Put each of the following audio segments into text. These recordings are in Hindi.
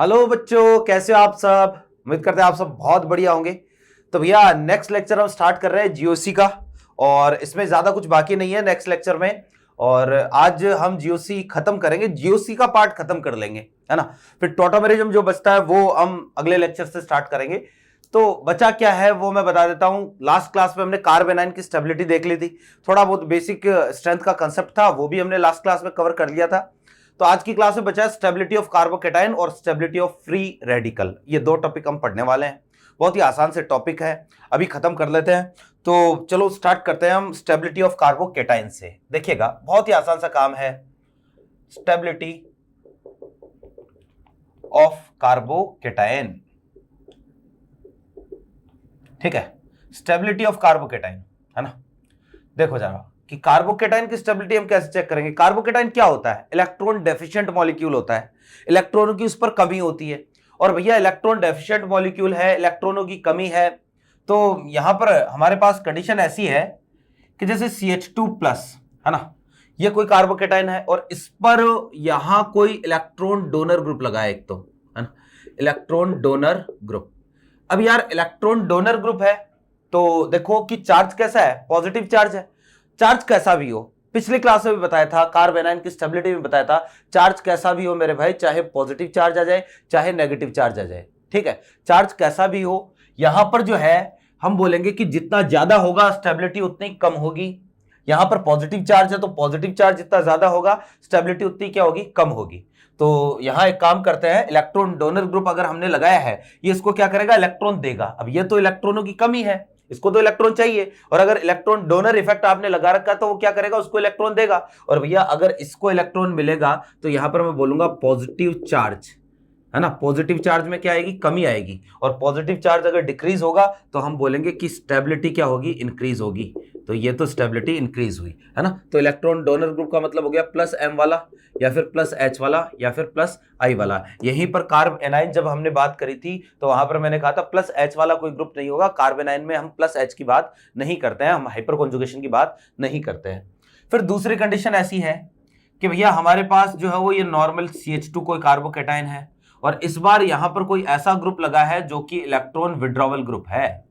हेलो बच्चों, कैसे हो आप सब। उम्मीद करते हैं आप सब बहुत बढ़िया होंगे। तो भैया नेक्स्ट लेक्चर हम स्टार्ट कर रहे हैं जीओसी का, और इसमें ज्यादा कुछ बाकी नहीं है नेक्स्ट लेक्चर में। और आज हम जीओसी खत्म करेंगे, जीओसी का पार्ट खत्म कर लेंगे, है ना। फिर टॉटोमेरिज्म जो बचता है वो हम अगले लेक्चर से स्टार्ट करेंगे। तो बचा क्या है वो मैं बता देता हूं। लास्ट क्लास में हमने कार्बेनाइन की स्टेबिलिटी देख ली थी, थोड़ा बहुत बेसिक स्ट्रेंथ का कंसेप्ट था वो भी हमने लास्ट क्लास में कवर कर लिया था। तो आज की क्लास में बचा है स्टेबिलिटी ऑफ कार्बोकेटाइन और स्टेबिलिटी ऑफ फ्री रेडिकल। ये दो टॉपिक हम पढ़ने वाले हैं, बहुत ही आसान से टॉपिक है, अभी खत्म कर लेते हैं। तो चलो स्टार्ट करते हैं हम स्टेबिलिटी ऑफ कार्बोकेटाइन से। देखिएगा बहुत ही आसान सा काम है, स्टेबिलिटी ऑफ कार्बोकेटाइन। ठीक है, स्टेबिलिटी ऑफ कार्बोकेटाइन, है ना। देखो जरा कि कार्बोकेटाइन की स्टेबिलिटी हम कैसे चेक करेंगे। कार्बोकेटाइन क्या होता है? इलेक्ट्रॉन डेफिशिएंट मॉलिक्यूल होता है, इलेक्ट्रॉनों की उस पर कमी होती है। और भैया इलेक्ट्रॉन डेफिशिएंट मॉलिक्यूल है, इलेक्ट्रॉनों की कमी है, तो यहां पर हमारे पास कंडीशन ऐसी है कि जैसे CH2+, है ना, ये कोई कार्बोकेटाइन है और इस पर यहां कोई इलेक्ट्रॉन डोनर ग्रुप लगा है एक, तो है ना, इलेक्ट्रॉन डोनर ग्रुप। अब यार इलेक्ट्रॉन डोनर ग्रुप है तो देखो कि चार्ज कैसा है, पॉजिटिव चार्ज है। चार्ज कैसा भी हो, पिछली क्लास में भी बताया था, कार्बेनाइन की स्टेबिलिटी में बताया था, चार्ज कैसा भी हो मेरे भाई, चाहे पॉजिटिव चार्ज आ जाए चाहे नेगेटिव चार्ज आ जाए, ठीक है, चार्ज कैसा भी हो, यहां पर जो है हम बोलेंगे कि जितना ज्यादा होगा स्टेबिलिटी उतनी कम होगी। यहां पर पॉजिटिव चार्ज है तो पॉजिटिव चार्ज जितना ज्यादा होगा स्टेबिलिटी उतनी क्या होगी, कम होगी। तो यहां एक काम करते हैं, इलेक्ट्रॉन डोनर ग्रुप अगर हमने लगाया है, ये इसको क्या करेगा, इलेक्ट्रॉन देगा। अब ये तो इलेक्ट्रॉनों की कमी है, इसको तो इलेक्ट्रॉन चाहिए, और अगर इलेक्ट्रॉन डोनर इफेक्ट आपने लगा रखा तो वो क्या करेगा, उसको इलेक्ट्रॉन देगा। और भैया अगर इसको इलेक्ट्रॉन मिलेगा तो यहां पर मैं बोलूंगा पॉजिटिव चार्ज, है ना, पॉजिटिव चार्ज में क्या आएगी, कमी आएगी। और पॉजिटिव चार्ज अगर डिक्रीज होगा तो हम बोलेंगे कि स्टेबिलिटी क्या होगी, इंक्रीज होगी। तो ये तो स्टेबिलिटी इंक्रीज हुई, है ना। तो इलेक्ट्रॉन डोनर ग्रुप का मतलब हो गया +M वाला, या फिर +H वाला, या फिर +I वाला। यहीं पर कार्बेनाइन जब हमने बात करी थी तो वहां पर मैंने कहा था +H वाला कोई ग्रुप नहीं होगा। कार्बेनाइन में हम +H की बात नहीं करते हैं, हम हाइपर कॉन्जुगेशन की बात नहीं करते हैं। फिर दूसरी कंडीशन ऐसी है कि भैया हमारे पास जो है वो ये नॉर्मल CH2 कोई कार्बोकेटाइन है, और इस बार यहां पर कोई ऐसा ग्रुप लगा है जो कि इलेक्ट्रॉन विड्रॉवल ग्रुप है,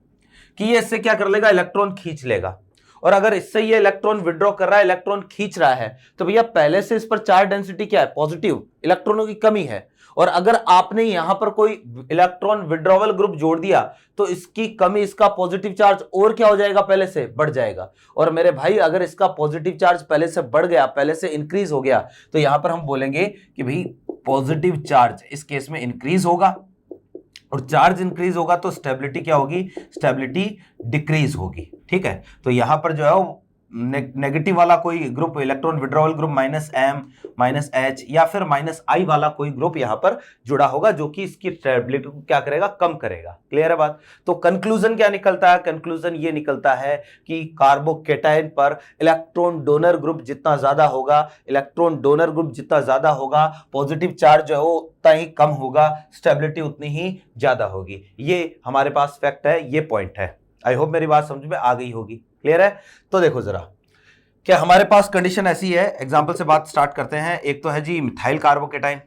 कि ये इससे क्या कर लेगा, इलेक्ट्रॉन खींच लेगा। और अगर इससे ये इलेक्ट्रॉन विड्रॉ कर रहा है, इलेक्ट्रॉन खींच रहा है, तो भैया पहले से इस पर चार्ज डेंसिटी क्या है, पॉजिटिव, इलेक्ट्रॉनों की कमी है। और अगर आपने यहां पर कोई इलेक्ट्रॉन विड्रॉवल ग्रुप जोड़ दिया तो इसकी कमी, इसका पॉजिटिव चार्ज और क्या हो जाएगा, पहले से बढ़ जाएगा। और मेरे भाई अगर इसका पॉजिटिव चार्ज पहले से बढ़ गया, पहले से इंक्रीज हो गया, तो यहां पर हम बोलेंगे कि भाई पॉजिटिव चार्ज इस केस में इंक्रीज होगा। और चार्ज इंक्रीज होगा तो स्टेबिलिटी क्या होगी, स्टेबिलिटी डिक्रीज होगी। ठीक है, तो यहां पर जो है नेगेटिव वाला कोई group, electron withdrawal group -M -H या फिर -I वाला कोई ग्रुप यहां पर जुड़ा होगा, जो कि इसकी स्टेबिलिटी को क्या करेगा, कम करेगा। क्लियर है बात। तो कंक्लूजन क्या निकलता है, कंक्लूजन ये निकलता है कि कार्बोकेटाइन पर इलेक्ट्रॉन डोनर ग्रुप जितना ज्यादा होगा, इलेक्ट्रॉन डोनर ग्रुप जितना ज्यादा होगा, पॉजिटिव चार्ज जो है वो उतना ही कम होगा, स्टेबिलिटी उतनी ही ज्यादा होगी। ये हमारे पास फैक्ट है, ये पॉइंट है। आई होप मेरी बात समझ में आ गई होगी। क्लियर है। तो देखो जरा, क्या हमारे पास कंडीशन ऐसी है, एग्जांपल से बात स्टार्ट करते हैं। एक तो है जी मिथाइल कार्बोकेटाइन,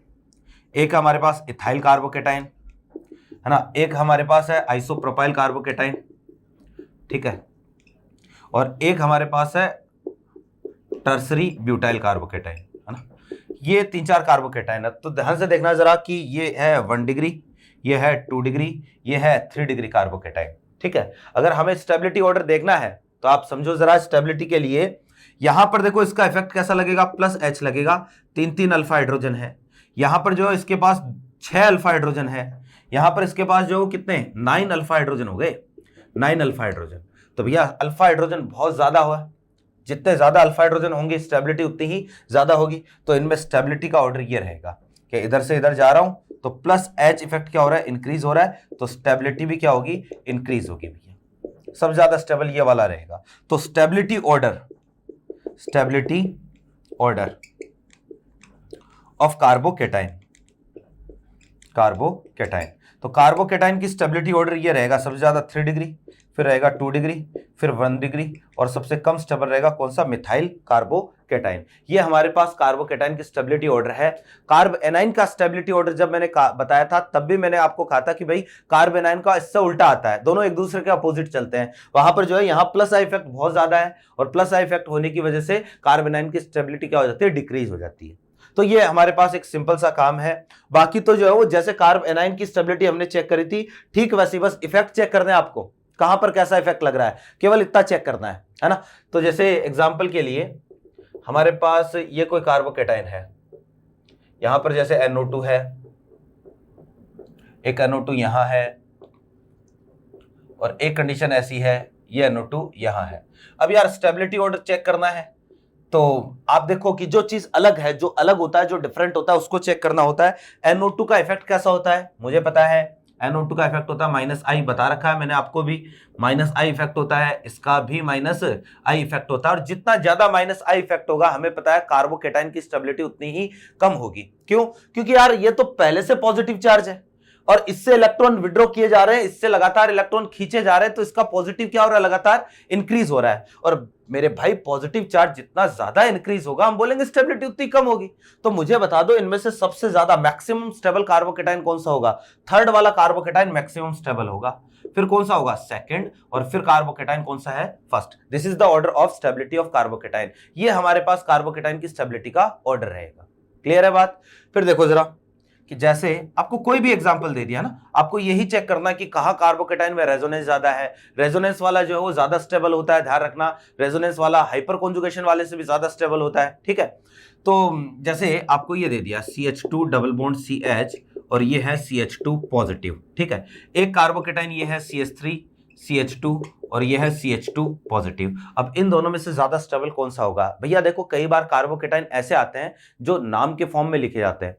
एक हमारे पास इथाइल कार्बोकेटाइन, है ना, एक हमारे पास है आइसोप्रोपाइल कार्बोकेटाइन, ठीक है, और एक हमारे पास है टर्सरी ब्यूटाइल कार्बोकेटाइन, है ना। ये 3-4 कार्बोकेटाइन है। तो ध्यान से देखना जरा कि ये है 1 डिग्री, ये है 2 डिग्री, ये है 3 डिग्री कार्बोकेटाइन। ठीक है, अगर हमें स्टेबिलिटी ऑर्डर देखना है तो आप समझो जरा, स्टेबिलिटी के लिए यहां पर देखो इसका इफेक्ट कैसा लगेगा, +H लगेगा, 3 अल्फा हाइड्रोजन है। यहां पर जो इसके पास 6 अल्फा हाइड्रोजन है, यहां पर इसके पास जो कितने 9 अल्फा हाइड्रोजन हो गए, 9 अल्फा हाइड्रोजन। तो भैया अल्फा हाइड्रोजन बहुत ज्यादा हुआ, जितने ज्यादा अल्फा हाइड्रोजन होंगे स्टेबिलिटी उतनी ही ज्यादा होगी। तो इनमें स्टेबिलिटी का ऑर्डर ये रहेगा कि इधर से इधर जा रहा हूं तो +H इफेक्ट क्या हो रहा है, इंक्रीज हो रहा है, तो स्टेबिलिटी भी क्या होगी, इंक्रीज होगी। भैया सबसे ज्यादा स्टेबल ये वाला रहेगा। तो स्टेबिलिटी ऑर्डर ऑफ कार्बोकेटाइन, तो कार्बोकेटाइन की स्टेबिलिटी ऑर्डर ये रहेगा, सबसे ज्यादा 3 डिग्री, फिर रहेगा 2 डिग्री, फिर 1 डिग्री, और सबसे कम स्टेबल रहेगा कौन सा, मिथाइल कार्बोकेटाइन। ये हमारे पास कार्बोकेटाइन की स्टेबिलिटी ऑर्डर है। कार्ब एनाइन का स्टेबिलिटी ऑर्डर जब मैंने बताया था तब भी मैंने आपको कहा था कि भाई कार्ब एनाइन का इससे उल्टा आता है, दोनों एक दूसरे के अपोजिट चलते हैं। वहां पर जो है यहाँ प्लस आई इफेक्ट बहुत ज्यादा है, और प्लस आई इफेक्ट होने की वजह से कार्ब एनाइन की स्टेबिलिटी क्या हो जाती है, डिक्रीज हो जाती है। तो ये हमारे पास एक सिंपल सा काम है। बाकी तो जो है वो जैसे कार्ब एनाइन की स्टेबिलिटी हमने चेक करी थी, ठीक वैसे बस इफेक्ट चेक करना है आपको, कहां पर कैसा इफेक्ट लग रहा है, केवल इतना चेक करना है ना। तो जैसे एग्जांपल के लिए हमारे पास ये कोई कार्बोकेटाइन है, यहां पर जैसे NO2 है, एक NO2 यहां है, और एक कंडीशन ऐसी है ये NO2 यहां है। अब यार स्टेबिलिटी ऑर्डर चेक करना है, तो आप देखो कि जो चीज अलग है, जो अलग होता है, जो डिफरेंट होता है, उसको चेक करना होता है। NO2 का इफेक्ट कैसा होता है मुझे पता है, NO2 का इफेक्ट होता है -I, बता रखा है मैंने आपको भी, -I इफेक्ट होता है, इसका भी -I इफेक्ट होता है। और जितना ज्यादा -I इफेक्ट होगा हमें पता है कार्बोकेटाइन की स्टेबिलिटी उतनी ही कम होगी। क्यों? क्योंकि यार ये तो पहले से पॉजिटिव चार्ज है और इससे इलेक्ट्रॉन विड्रॉ किए जा रहे हैं, इससे लगातार इलेक्ट्रॉन खींचे जा रहे हैं, तो इसका पॉजिटिव क्या हो रहा है, लगातार इंक्रीज हो रहा है। और मेरे भाई पॉजिटिव चार्ज जितना ज्यादा इंक्रीज होगा हम बोलेंगे स्टेबिलिटी उतनी कम होगी। तो मुझे बता दो इनमें से सबसे ज्यादा मैक्सिमम स्टेबल कार्बोकेटाइन कौन सा होगा, थर्ड वाला कार्बोकेटाइन मैक्सिमम स्टेबल होगा। फिर कौन सा होगा, सेकंड, और फिर कार्बोकेटाइन कौन सा है, first. This is the order of stability of carbocation. ये हमारे पास कार्बोकेटाइन की स्टेबिलिटी का ऑर्डर रहेगा। क्लियर है बात? फिर देखो जरा कि जैसे आपको कोई भी एग्जांपल दे दिया ना, आपको यही चेक करना है कि कहां कार्बोकेटाइन में रेजोनेंस ज्यादा है। रेजोनेंस वाला जो है वो ज्यादा स्टेबल होता है, ध्यान रखना। रेजोनेंस वाला हाइपर कॉन्जुगेशन वाले से भी ज्यादा स्टेबल होता है, ठीक है। तो जैसे आपको ये दे दिया CH2 डबल बॉन्ड CH, और ये है CH2 पॉजिटिव, ठीक है। एक कार्बोकेटाइन ये है CH3 CH2, और ये है CH2 पॉजिटिव। अब इन दोनों में से ज्यादा स्टेबल कौन सा होगा? भैया देखो कई बार कार्बोकेटाइन ऐसे आते हैं जो नाम के फॉर्म में लिखे जाते हैं,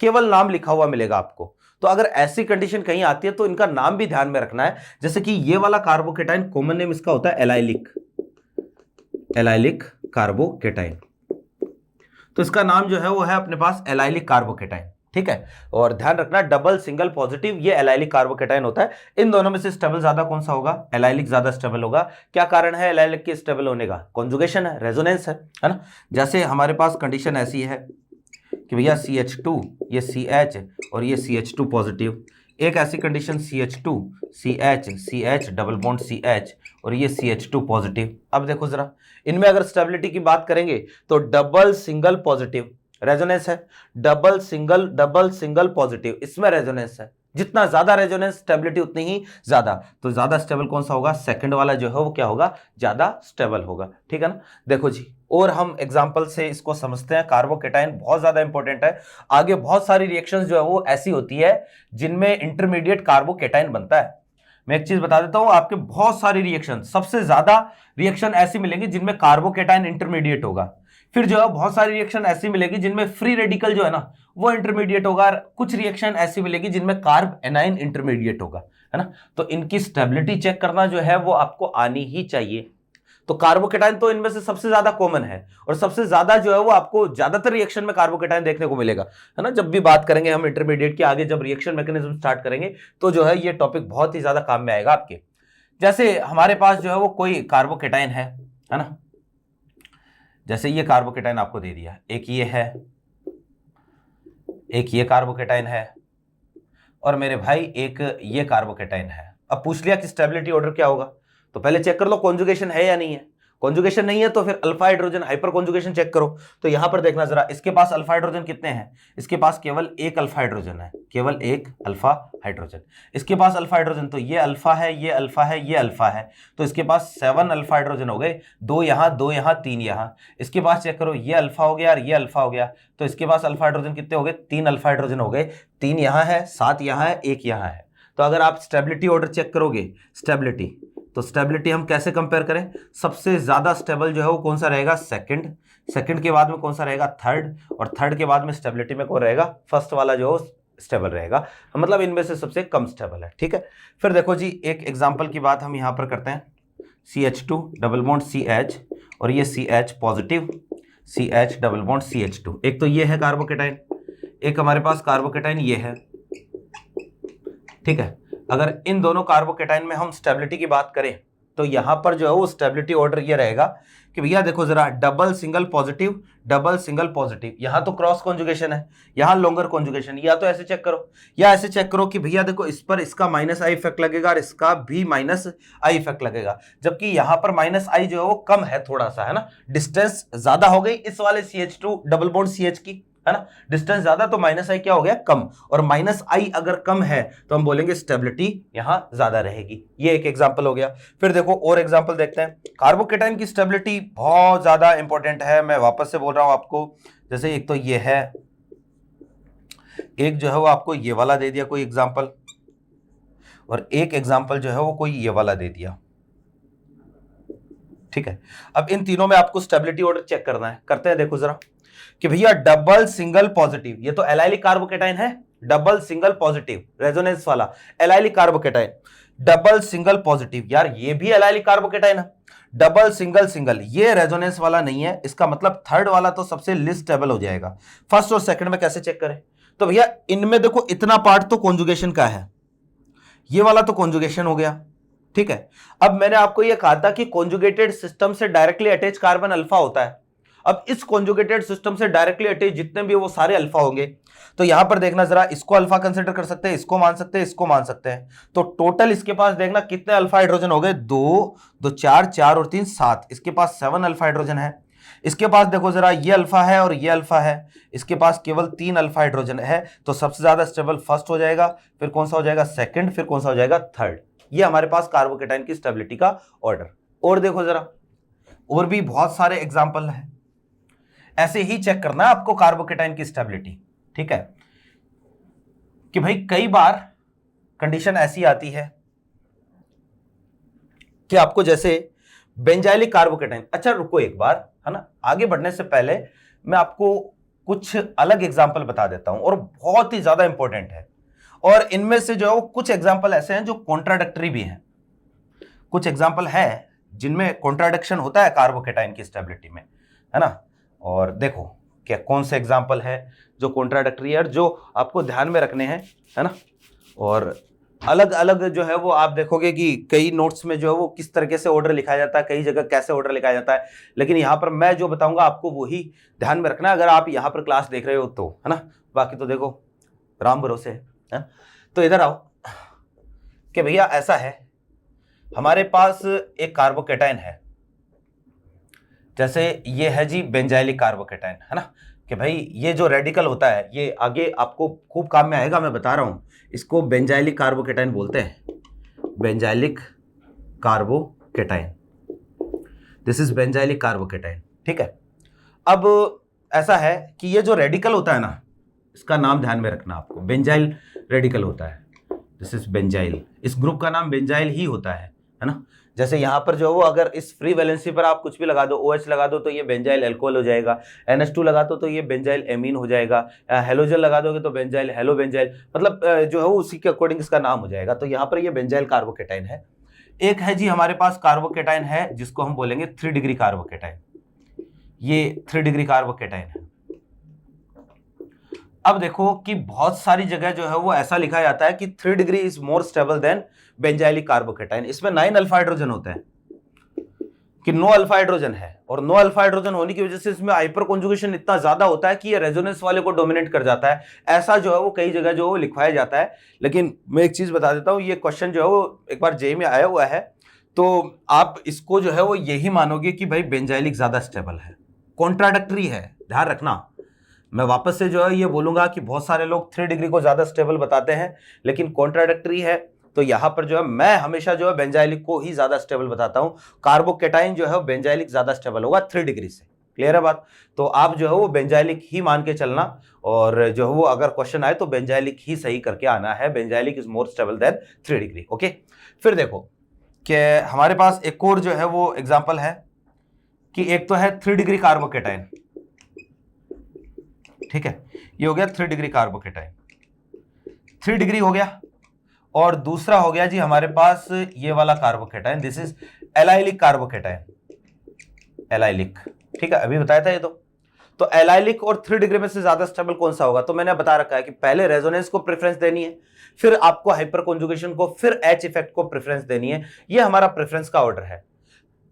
केवल नाम लिखा हुआ मिलेगा आपको। तो अगर ऐसी कंडीशन कहीं आती है तो इनका नाम भी ध्यान में रखना है। जैसे कि ये वाला कार्बोकेटाइन कॉमन नेम इसका होता है एलाइलिक कार्बोकेटाइन, तो इसका नाम जो है वो है अपने पास एलाइलिक कार्बोकेटाइन, ठीक है। और ध्यान रखना डबल सिंगल पॉजिटिव ये एलाइलिक कार्बोकेटाइन होता है। इन दोनों में से स्टेबल ज्यादा कौन सा होगा, एलाइलिक ज्यादा स्टेबल होगा। क्या कारण है एलाइलिक के स्टेबल होने का? कॉन्जुगेशन है, रेजोनेंस है ना। जैसे हमारे पास कंडीशन ऐसी है कि भैया CH2 ये CH और ये CH2 पॉजिटिव, एक ऐसी condition CH2 CH double bond CH और ये CH2 पॉजिटिव। अब देखो जरा इनमें अगर स्टेबिलिटी की बात करेंगे तो डबल सिंगल पॉजिटिव रेजोनेंस है, डबल सिंगल पॉजिटिव इसमें रेजोनेंस है। जितना ज्यादा रेजोनेंस स्टेबिलिटी उतनी ही ज्यादा। तो ज्यादा स्टेबल कौन सा होगा, सेकंड वाला जो है वो क्या होगा, ज्यादा स्टेबल होगा, ठीक है ना। देखो जी और हम एग्जांपल से इसको समझते हैं। कार्बोकेटाइन बहुत ज्यादा इंपॉर्टेंट है। आगे बहुत सारी रिएक्शंस जो है वो ऐसी होती है जिनमें इंटरमीडिएट कार्बोकेटाइन बनता है। मैं एक चीज बता देता हूं, आपके बहुत सारी रिएक्शन, सबसे ज्यादा रिएक्शन ऐसी मिलेंगी जिनमें कार्बोकेटाइन इंटरमीडिएट होगा। फिर जो है बहुत सारी रिएक्शन ऐसी मिलेगी जिनमें फ्री रेडिकल जो है ना वो इंटरमीडिएट होगा। कुछ रिएक्शन ऐसी मिलेगी जिनमें कार्ब एनाइन इंटरमीडिएट होगा, है ना। तो इनकी स्टेबिलिटी चेक करना जो है वो आपको आनी ही चाहिए। तो कार्बोकेटाइन तो इनमें से सबसे ज्यादा कॉमन है और सबसे ज्यादा जो है वो आपको ज्यादातर रिएक्शन में कार्बोकेटाइन देखने को मिलेगा, है ना। जब भी बात करेंगे हम इंटरमीडिएट के आगे, जब रिएक्शन मैकेनिज्म स्टार्ट करेंगे तो जो है ये टॉपिक बहुत ही ज्यादा काम में आएगा आपके। जैसे हमारे पास जो है वो कोई कार्बोकेटाइन है ना। जैसे ये कार्बोकेटाइन आपको दे दिया, एक ये है, एक ये कार्बोकेटाइन है, और मेरे भाई एक ये कार्बोकेटाइन है। अब पूछ लिया कि स्टेबिलिटी ऑर्डर क्या होगा, तो पहले चेक कर लो कॉन्जुगेशन है या नहीं है। कॉन्जुगेशन नहीं है तो फिर alpha hydrogen hyperconjugation check करो। तो यहां पर देखना जरा, इसके पास अल्फा हाइड्रोजन कितने हैं, इसके पास केवल एक अल्फा हाइड्रोजन है, केवल एक अल्फा हाइड्रोजन। इसके पास अल्फा हाइड्रोजन तो ये अल्फा है, ये अल्फा है, ये अल्फा है, तो इसके पास 7 अल्फा हाइड्रोजन हो गए, 2 यहां 2 यहां 3 यहां। इसके पास चेक करो, ये अल्फा हो गया और ये अल्फा हो गया, तो इसके पास अल्फा हाइड्रोजन कितने हो गए, 3 अल्फा हाइड्रोजन हो गए। 3 यहां है, 7 यहां है, 1 यहां है। तो अगर आप स्टेबिलिटी ऑर्डर चेक करोगे, स्टेबिलिटी, तो स्टेबिलिटी हम कैसे कंपेयर करें, सबसे ज्यादा स्टेबल जो है वो कौन सा रहेगा, सेकंड, सेकंड के बाद में कौन सा रहेगा, थर्ड, और थर्ड के बाद में स्टेबिलिटी में कौन रहेगा, फर्स्ट वाला जो स्टेबल रहेगा। मतलब इनमें से सबसे कम स्टेबल है, ठीक है। फिर देखो जी एक एग्जांपल की बात हम यहां पर करते हैं, CH2 डबल बॉन्ड CH और ये CH positive, CH double bond CH2। एक तो ये है कार्बोकेटाइन, एक हमारे पास कार्बोकेटाइन ये है, ठीक है। अगर इन दोनों कार्बोकेटाइन में हम स्टेबिलिटी की बात करें तो यहां पर जो है वो स्टेबिलिटी ऑर्डर ये रहेगा कि भैया देखो जरा, double single positive, double single positive, यहां तो क्रॉस कॉन्जुगेशन है, यहां लॉन्गर कॉन्जुगेशन, या तो ऐसे चेक करो या ऐसे चेक करो कि भैया देखो इस पर इसका माइनस आई इफेक्ट लगेगा और इसका भी माइनस आई इफेक्ट लगेगा, जबकि यहां पर माइनस आई जो है वो कम है थोड़ा सा, है ना, डिस्टेंस ज्यादा हो गई इस वाले CH2 डबल बॉन्ड CH की, है ना, डिस्टेंस ज्यादा, तो माइनस आई क्या हो गया, कम, और माइनस आई अगर कम है तो हम बोलेंगे स्टेबिलिटी यहां ज्यादा रहेगी। ये एक एग्जांपल हो गया। फिर देखो और एग्जांपल देखते हैं। कार्बोकेटाइन की स्टेबिलिटी बहुत ज्यादा इंपॉर्टेंट है, मैं वापस से बोल रहा हूं आपको। जैसे एक तो ये है, एक जो है वो आपको ये वाला दे दिया कोई एग्जाम्पल, और एक एग्जाम्पल जो है वो कोई ये वाला दे दिया, ठीक है। अब इन तीनों में आपको स्टेबिलिटी ऑर्डर चेक करना है, करते हैं। देखो जरा कि भैया डबल सिंगल पॉजिटिव, ये तो एलाइलिक कार्बोकेटाइन है, डबल सिंगल पॉजिटिव रेजोनेंस वाला allylic carbocation, double single positive, यार ये भी एलाइलिक कार्बोकेटाइन है, डबल सिंगल सिंगल, ये रेजोनेंस वाला नहीं है, इसका मतलब थर्ड वाला तो सबसे लिस्ट स्टेबल हो जाएगा। फर्स्ट और सेकंड में कैसे चेक करें, तो भैया इनमें देखो इतना पार्ट तो कॉन्जुगेशन का है, ये वाला तो कॉन्जुगेशन हो गया, ठीक है। अब मैंने आपको यह कहा था कि कॉन्जुगेटेड सिस्टम से डायरेक्टली अटैच कार्बन अल्फा होता है। अब इस कॉन्जुगेटेड सिस्टम से डायरेक्टली अटैच जितने भी वो सारे अल्फा होंगे, तो यहां पर देखना जरा, इसको अल्फा कंसीडर कर सकते हैं, इसको मान सकते हैं, इसको मान सकते हैं, तो टोटल इसके पास देखना कितने अल्फा हाइड्रोजन हो गए, 2 2 4 4 और 3 7, इसके पास 7 अल्फा हाइड्रोजन है। इसके पास देखो जरा, ये अल्फा है और ये अल्फा है, इसके पास केवल 3 अल्फा हाइड्रोजन है, तो सबसे ज्यादा स्टेबल फर्स्ट हो जाएगा, फिर कौन सा हो जाएगा सेकंड, फिर कौन सा हो जाएगा थर्ड। ये हमारे पास कार्बोकेटाइन की स्टेबिलिटी का ऑर्डर। और देखो जरा, और भी बहुत सारे एग्जाम्पल हैं, ऐसे ही चेक करना है आपको कार्बोकेटाइन की स्टेबिलिटी, ठीक है। कि भाई कई बार कंडीशन ऐसी आती है कि आपको जैसे बेंजाइलिक कार्बोकेटाइन, अच्छा रुको एक बार, है ना, आगे बढ़ने से पहले मैं आपको कुछ अलग एग्जाम्पल बता देता हूं, और बहुत ही ज्यादा इंपॉर्टेंट है, और इनमें से जो है कुछ एग्जाम्पल ऐसे हैं जो कॉन्ट्राडिक्टरी भी हैं, कुछ एग्जाम्पल है जिनमें कॉन्ट्राडिक्शन होता है कार्बोकेटाइन की स्टेबिलिटी में, है ना। और देखो क्या कौन से एग्जाम्पल है जो कॉन्ट्राडिक्टरी है, जो आपको ध्यान में रखने हैं, है ना। और अलग अलग जो है वो आप देखोगे कि कई नोट्स में जो है वो किस तरीके से ऑर्डर लिखा जाता है, कई जगह कैसे ऑर्डर लिखा जाता है, लेकिन यहाँ पर मैं जो बताऊंगा आपको वही ध्यान में रखना अगर आप यहाँ पर क्लास देख रहे हो तो, है ना। बाकी तो देखो राम भरोसे है। तो इधर आओ कि भैया ऐसा है, हमारे पास एक कार्बोकेटाइन है, जैसे ये है जी बेंजाइलिक कार्बोकेटाइन, है ना, कि भाई ये जो रेडिकल होता है ये आगे आपको खूब काम में आएगा, मैं बता रहा हूं, इसको बेंजाइलिक कार्बोकेटाइन बोलते हैं, benzylic carbocation, this is benzylic carbocation, ठीक है। अब ऐसा है कि ये जो रेडिकल होता है ना, इसका नाम ध्यान में रखना आपको, बेंजाइल रेडिकल होता है, दिस इज बेंजाइल, इस ग्रुप का नाम बेंजाइल ही होता है ना। जैसे यहां पर जो वो अगर इस फ्री वैलेंसी पर आप कुछ भी लगा दो, OH लगा दो तो ये बेंजाइल अल्कोहल हो जाएगा, NH2 लगा दो तो ये बेंजाइल एमीन हो जाएगा, हेलोजन लगा दोगे तो बेंजाइल हेलो बेंजाइल, मतलब जो है वो उसी के अकॉर्डिंग इसका नाम हो जाएगा। तो यहाँ पर ये बेंजाइल कार्बोकेटाइन है। एक है जी हमारे पास कार्बोकेटाइन है जिसको हम बोलेंगे 3 डिग्री कार्बोकेटाइन, ये 3 डिग्री कार्बोकेटाइन है। अब देखो कि बहुत सारी जगह जो है वो ऐसा लिखा जाता है कि 3 degree is more stable then benzylic carbocation, इसमें 9 अल्फा हाइड्रोजन होते हैं, कि 9 अल्फा हाइड्रोजन है, और 9 अल्फा हाइड्रोजन होने की वजह से इसमें हाइपर कॉन्जुगेशन इतना ज्यादा होता है कि ये रेजोनेंस वाले को डोमिनेट कर जाता है, ऐसा जो है वो कई जगह जो लिखवाया जाता है। लेकिन मैं एक चीज बता देता हूं, ये क्वेश्चन जो है वो एक बार जेई में आया हुआ है, तो आप इसको जो है वो यही मानोगे कि भाई बेंजाइलिक ज्यादा स्टेबल है, कॉन्ट्राडिक्टरी है, ध्यान रखना। मैं वापस से जो है ये बोलूंगा कि बहुत सारे लोग 3 डिग्री को ज्यादा स्टेबल बताते हैं, लेकिन कॉन्ट्राडिक्टरी है, तो यहां पर जो है मैं हमेशा जो है बेंजाइलिक को ही ज्यादा स्टेबल बताता हूं, कार्बोकेटाइन जो है बेंजाइलिक ज्यादा स्टेबल होगा 3 डिग्री से, क्लियर है बात। तो आप जो है वो बेंजाइलिक ही मान के चलना, और जो है वो अगर क्वेश्चन आए तो बेंजाइलिक ही सही करके आना है, benzylic is more stable then 3 degree, okay. फिर देखो कि हमारे पास एक और जो है वो एग्जाम्पल है कि एक तो है 3 डिग्री कार्बोकेटाइन, ठीक है, ये हो गया 3 डिग्री कार्बोकेटाइन, 3 डिग्री हो गया, और दूसरा हो गया जी हमारे पास ये वाला carbocation, this is allylic carbocation, allylic, ठीक है, अभी बताया था ये। तो एलाइलिक और 3 डिग्री में से ज्यादा स्टेबल कौन सा होगा? तो मैंने बता रखा है कि पहले रेजोनेंस को प्रेफरेंस देनी है, फिर आपको हाइपर कॉन्जुगेशन को, फिर एच इफेक्ट को प्रेफरेंस देनी है। ये हमारा प्रेफरेंस का ऑर्डर है।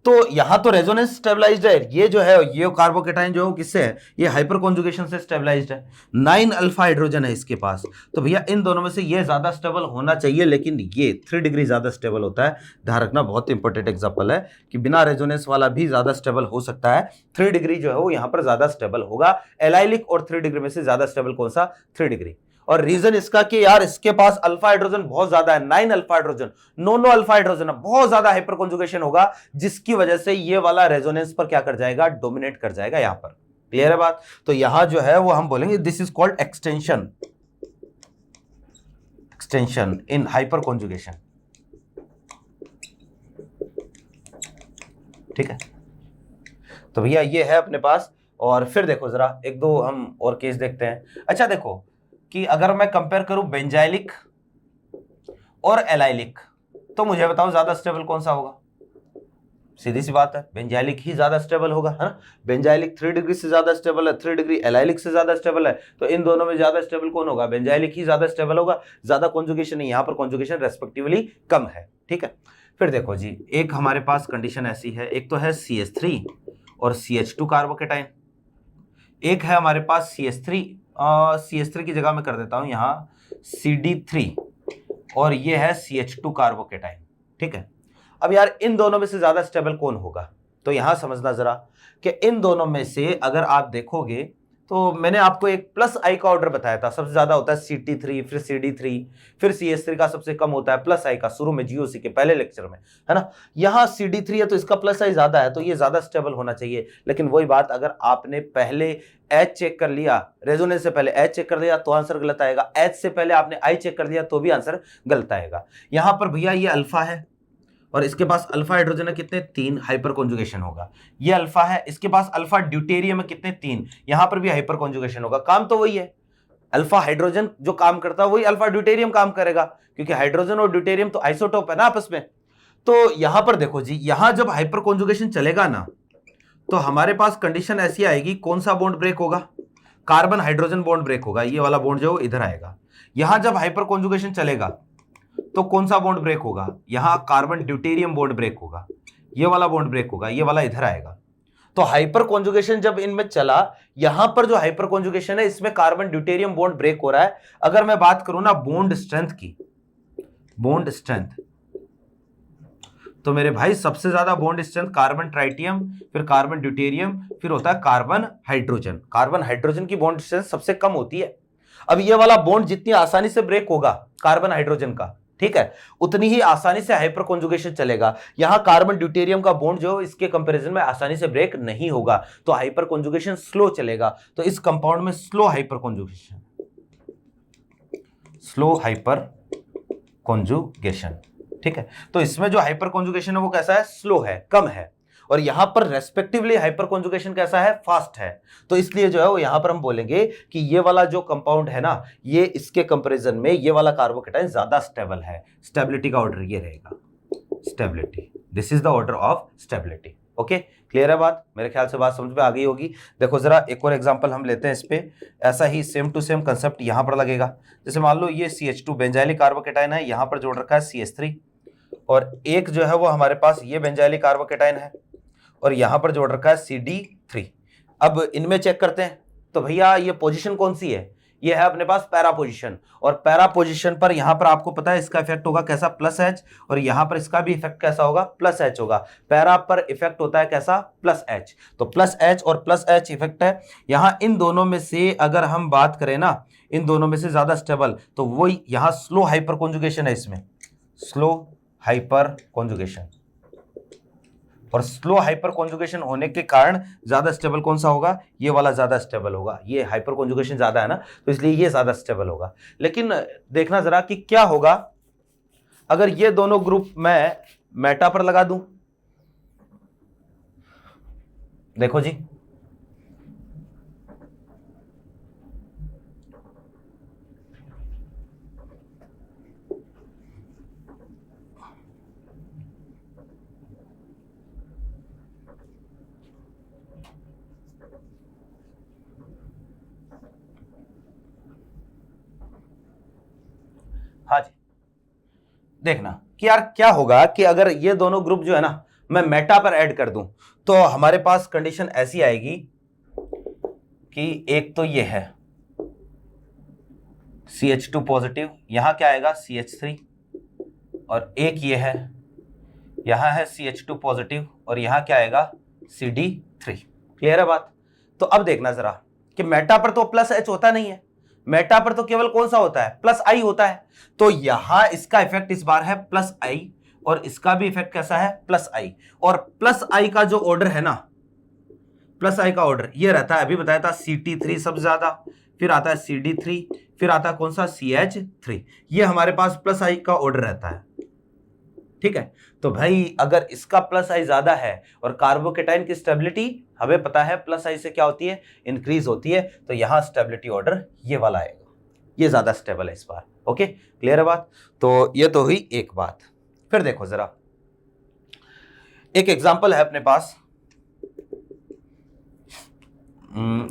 तो यहां तो रेजोनेंस स्टेबलाइज्ड है, ये जो है ये कार्बोकेटाइन जो है किससे है? ये हाइपर कॉन्जुगेशन से स्टेबलाइज्ड है। 9 अल्फा हाइड्रोजन है इसके पास, तो भैया इन दोनों में से ये ज्यादा स्टेबल होना चाहिए, लेकिन ये 3 डिग्री ज्यादा स्टेबल होता है। ध्यान रखना, बहुत इंपॉर्टेंट एग्जांपल है कि बिना रेजोनेंस वाला भी ज्यादा स्टेबल हो सकता है। 3 डिग्री जो है वो यहां पर ज्यादा स्टेबल होगा। एलाइलिक और 3 डिग्री में से ज्यादा स्टेबल कौन सा? 3 डिग्री। और रीजन इसका कि यार इसके पास अल्फा हाइड्रोजन बहुत ज्यादा है, 9 अल्फा हाइड्रोजन, 9 अल्फा हाइड्रोजन है, बहुत ज्यादा हाइपर कॉन्जुगेशन होगा, जिसकी वजह से ये वाला रेजोनेंस पर क्या कर जाएगा? डोमिनेट कर जाएगा यहां पर। क्लियर है बात? तो यहां जो है वो हम बोलेंगे this is called extension, extension in hyper conjugation. ठीक है, तो भैया ये है अपने पास। और फिर देखो जरा एक दो हम और केस देखते हैं। अच्छा देखो कि अगर मैं कंपेयर करूं बेंजाइलिक और एलाइलिक, तो मुझे बताओ ज्यादा स्टेबल कौन सा होगा? सीधी सी बात है, बेंजाइलिक ही ज्यादा स्टेबल होगा, है ना। बेंजाइलिक 3 डिग्री से ज्यादा स्टेबल है, 3 डिग्री एलाइलिक से ज्यादा स्टेबल है, तो इन दोनों में ज्यादा स्टेबल कौन होगा? बेंजाइलिक ही ज्यादा स्टेबल होगा। ज्यादा कॉन्जुगेशन नहीं, यहां पर कॉन्जुगेशन रेस्पेक्टिवली कम है। ठीक है, फिर देखो जी, एक हमारे पास कंडीशन ऐसी है, एक तो है CH3 और CH2 कार्बोकेटाइन, एक है हमारे पास CH3 की जगह मैं कर देता हूं यहां CD3, और ये है CH2 कार्बोकेटाइन। ठीक है, अब यार इन दोनों में से ज्यादा स्टेबल कौन होगा? तो यहां समझना जरा कि इन दोनों में से अगर आप देखोगे तो मैंने आपको एक प्लस आई का ऑर्डर बताया था, सबसे ज्यादा होता है CT3, फिर CD3, फिर CH3 का सबसे कम होता है प्लस आई का, शुरू में GOC के पहले लेक्चर में, है ना। यहां CD3 है तो इसका प्लस आई ज्यादा है, तो ये ज्यादा स्टेबल होना चाहिए। लेकिन वही बात, अगर आपने पहले H चेक कर लिया, रेजोनेंस से पहले H चेक कर लिया तो आंसर गलत आएगा, H से पहले आपने I चेक कर लिया तो भी आंसर गलत आएगा। यहां पर भैया ये अल्फा है और इसके पास अल्फा हाइड्रोजन है कितने? 3, हाइपर कॉन्जुगेशन होगा। ये अल्फा है, इसके पास अल्फा ड्यूटेरियम है कितने? 3, यहां पर भी हाइपर कॉन्जुगेशन होगा। काम तो वही है, अल्फा हाइड्रोजन जो काम करता है वही अल्फा ड्यूटेरियम काम करेगा, क्योंकि हाइड्रोजन और ड्यूटेरियम तो आइसोटोप है ना आपस में। तो यहां पर देखो जी, यहां जब हाइपर कॉन्जुगेशन चलेगा ना, तो हमारे पास कंडीशन ऐसी आएगी, कौन सा बॉन्ड ब्रेक होगा? कार्बन हाइड्रोजन बॉन्ड ब्रेक होगा, ये वाला बॉन्ड जो इधर आएगा। यहां जब हाइपर कॉन्जुगेशन चलेगा तो कौन सा बॉन्ड ब्रेक होगा? यहां कार्बन ड्यूटेरियम बॉन्ड ब्रेक होगा, ये वाला बॉन्ड ब्रेक होगा, ये वाला इधर आएगा। तो हाइपर कॉन्जुगेशन जब इनमें चला, यहां पर जो हाइपर कॉन्जुगेशन है इसमें कार्बन ड्यूटेरियम बॉन्ड ब्रेक हो रहा है। अगर मैं बात करूं ना बॉन्ड स्ट्रेंथ की, बॉन्ड स्ट्रेंथ, तो मेरे भाई सबसे ज्यादा बॉन्ड स्ट्रेंथ कार्बन ट्राइटियम, फिर कार्बन ड्यूटेरियम, फिर होता है कार्बन हाइड्रोजन। कार्बन हाइड्रोजन की बॉन्ड स्ट्रेंथ सबसे कम होती है। अब ये वाला बॉन्ड जितनी आसानी से ब्रेक होगा कार्बन हाइड्रोजन का, ठीक है, उतनी ही आसानी से हाइपर कॉन्जुगेशन चलेगा। यहां कार्बन ड्यूटेरियम का बॉन्ड जो इसके कंपैरिजन में आसानी से ब्रेक नहीं होगा, तो हाइपर कॉन्जुगेशन स्लो चलेगा। तो इस कंपाउंड में slow hyper conjugation, slow hyper conjugation. ठीक है, तो इसमें जो हाइपर कॉन्जुगेशन है वो कैसा है? स्लो है, कम है। और यहां पर रेस्पेक्टिवली हाइपर कॉन्जुगेशन कैसा है? फास्ट है। तो इसलिए जो है वो यहां पर हम बोलेंगे कि ये वाला जो कंपाउंड है ना, ये इसके कंपैरिजन में ये वाला कार्बोकेटाइन ज्यादा स्टेबल है। स्टेबिलिटी का ऑर्डर ये रहेगा, stability, this is the order of stability. Okay, clear है बात? मेरे ख्याल से बात समझ में आ गई होगी। देखो जरा एक और एग्जांपल हम लेते हैं इस पे, ऐसा ही सेम टू सेम कंसेप्ट यहां पर लगेगा। जैसे मान लो ये CH2 बेंजाइलिक कार्बोकेटाइन है, यहां पर जोड़ रखा है CH3, और एक जो है वो हमारे पास ये बेंजाइलिक कार्बोकेटाइन है और यहां पर जोड़ रखा है CD3। अब इनमें चेक करते हैं, तो भैया ये पोजीशन कौन सी है? ये है अपने पास पैरा पोजीशन, और पैरा पोजीशन पर यहां पर आपको पता है इसका इफेक्ट होगा कैसा? प्लस H, और यहां पर इसका भी इफेक्ट कैसा होगा? प्लस H होगा। पैरा पर इफेक्ट होता है कैसा? Plus H। तो प्लस H और प्लस H इफेक्ट है। यहां इन दोनों में से अगर हम बात करें ना, इन दोनों में से ज्यादा स्टेबल, तो वो यहां स्लो हाइपर कॉन्जुगेशन है, इसमें स्लो हाइपर कॉन्जुगेशन, और स्लो हाइपर कॉन्जुगेशन होने के कारण ज्यादा स्टेबल कौन सा होगा? ये वाला ज्यादा स्टेबल होगा। ये हाइपर कॉन्जुगेशन ज्यादा है ना, तो इसलिए ये ज्यादा स्टेबल होगा। लेकिन देखना जरा कि क्या होगा अगर ये दोनों ग्रुप मैं मेटा पर लगा दूं। देखो जी, हाँ जी, देखना कि यार क्या होगा कि अगर ये दोनों ग्रुप जो है ना मैं मेटा पर ऐड कर दूं तो हमारे पास कंडीशन ऐसी आएगी कि एक तो ये है CH2 पॉजिटिव, यहां क्या आएगा CH3, और एक ये है, यहां है CH2 पॉजिटिव और यहां क्या आएगा CD3। क्लियर है बात? तो अब देखना जरा कि मेटा पर तो प्लस H होता नहीं है, मेटा पर तो केवल कौन सा होता है, प्लस I होता है। तो यहां इसका इफेक्ट इस बार है प्लस I और इसका भी इफेक्ट कैसा है, प्लस I। और प्लस I का जो ऑर्डर है ना, प्लस I का ऑर्डर ये रहता है, अभी बताया था CT3 सबसे ज्यादा, फिर आता है CD3, फिर आता है कौन सा CH3। ये हमारे पास प्लस I का ऑर्डर रहता है। ठीक है, तो भाई अगर इसका प्लस I ज्यादा है और कार्बोकेटाइन की स्टेबिलिटी हमें पता है प्लस I से क्या होती है, इंक्रीज होती है, तो यहां स्टेबिलिटी ऑर्डर ये वाला आएगा, ये ज्यादा स्टेबल है इस बार। ओके, क्लियर है बात? तो ये तो हुई एक बात। फिर देखो जरा, एक एग्जांपल है अपने पास।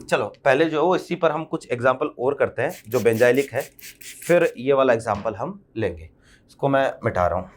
चलो पहले जो है इसी पर हम कुछ एग्जांपल और करते हैं जो बेंजाइलिक है, फिर ये वाला एग्जांपल हम लेंगे। इसको मैं मिटा रहा हूं।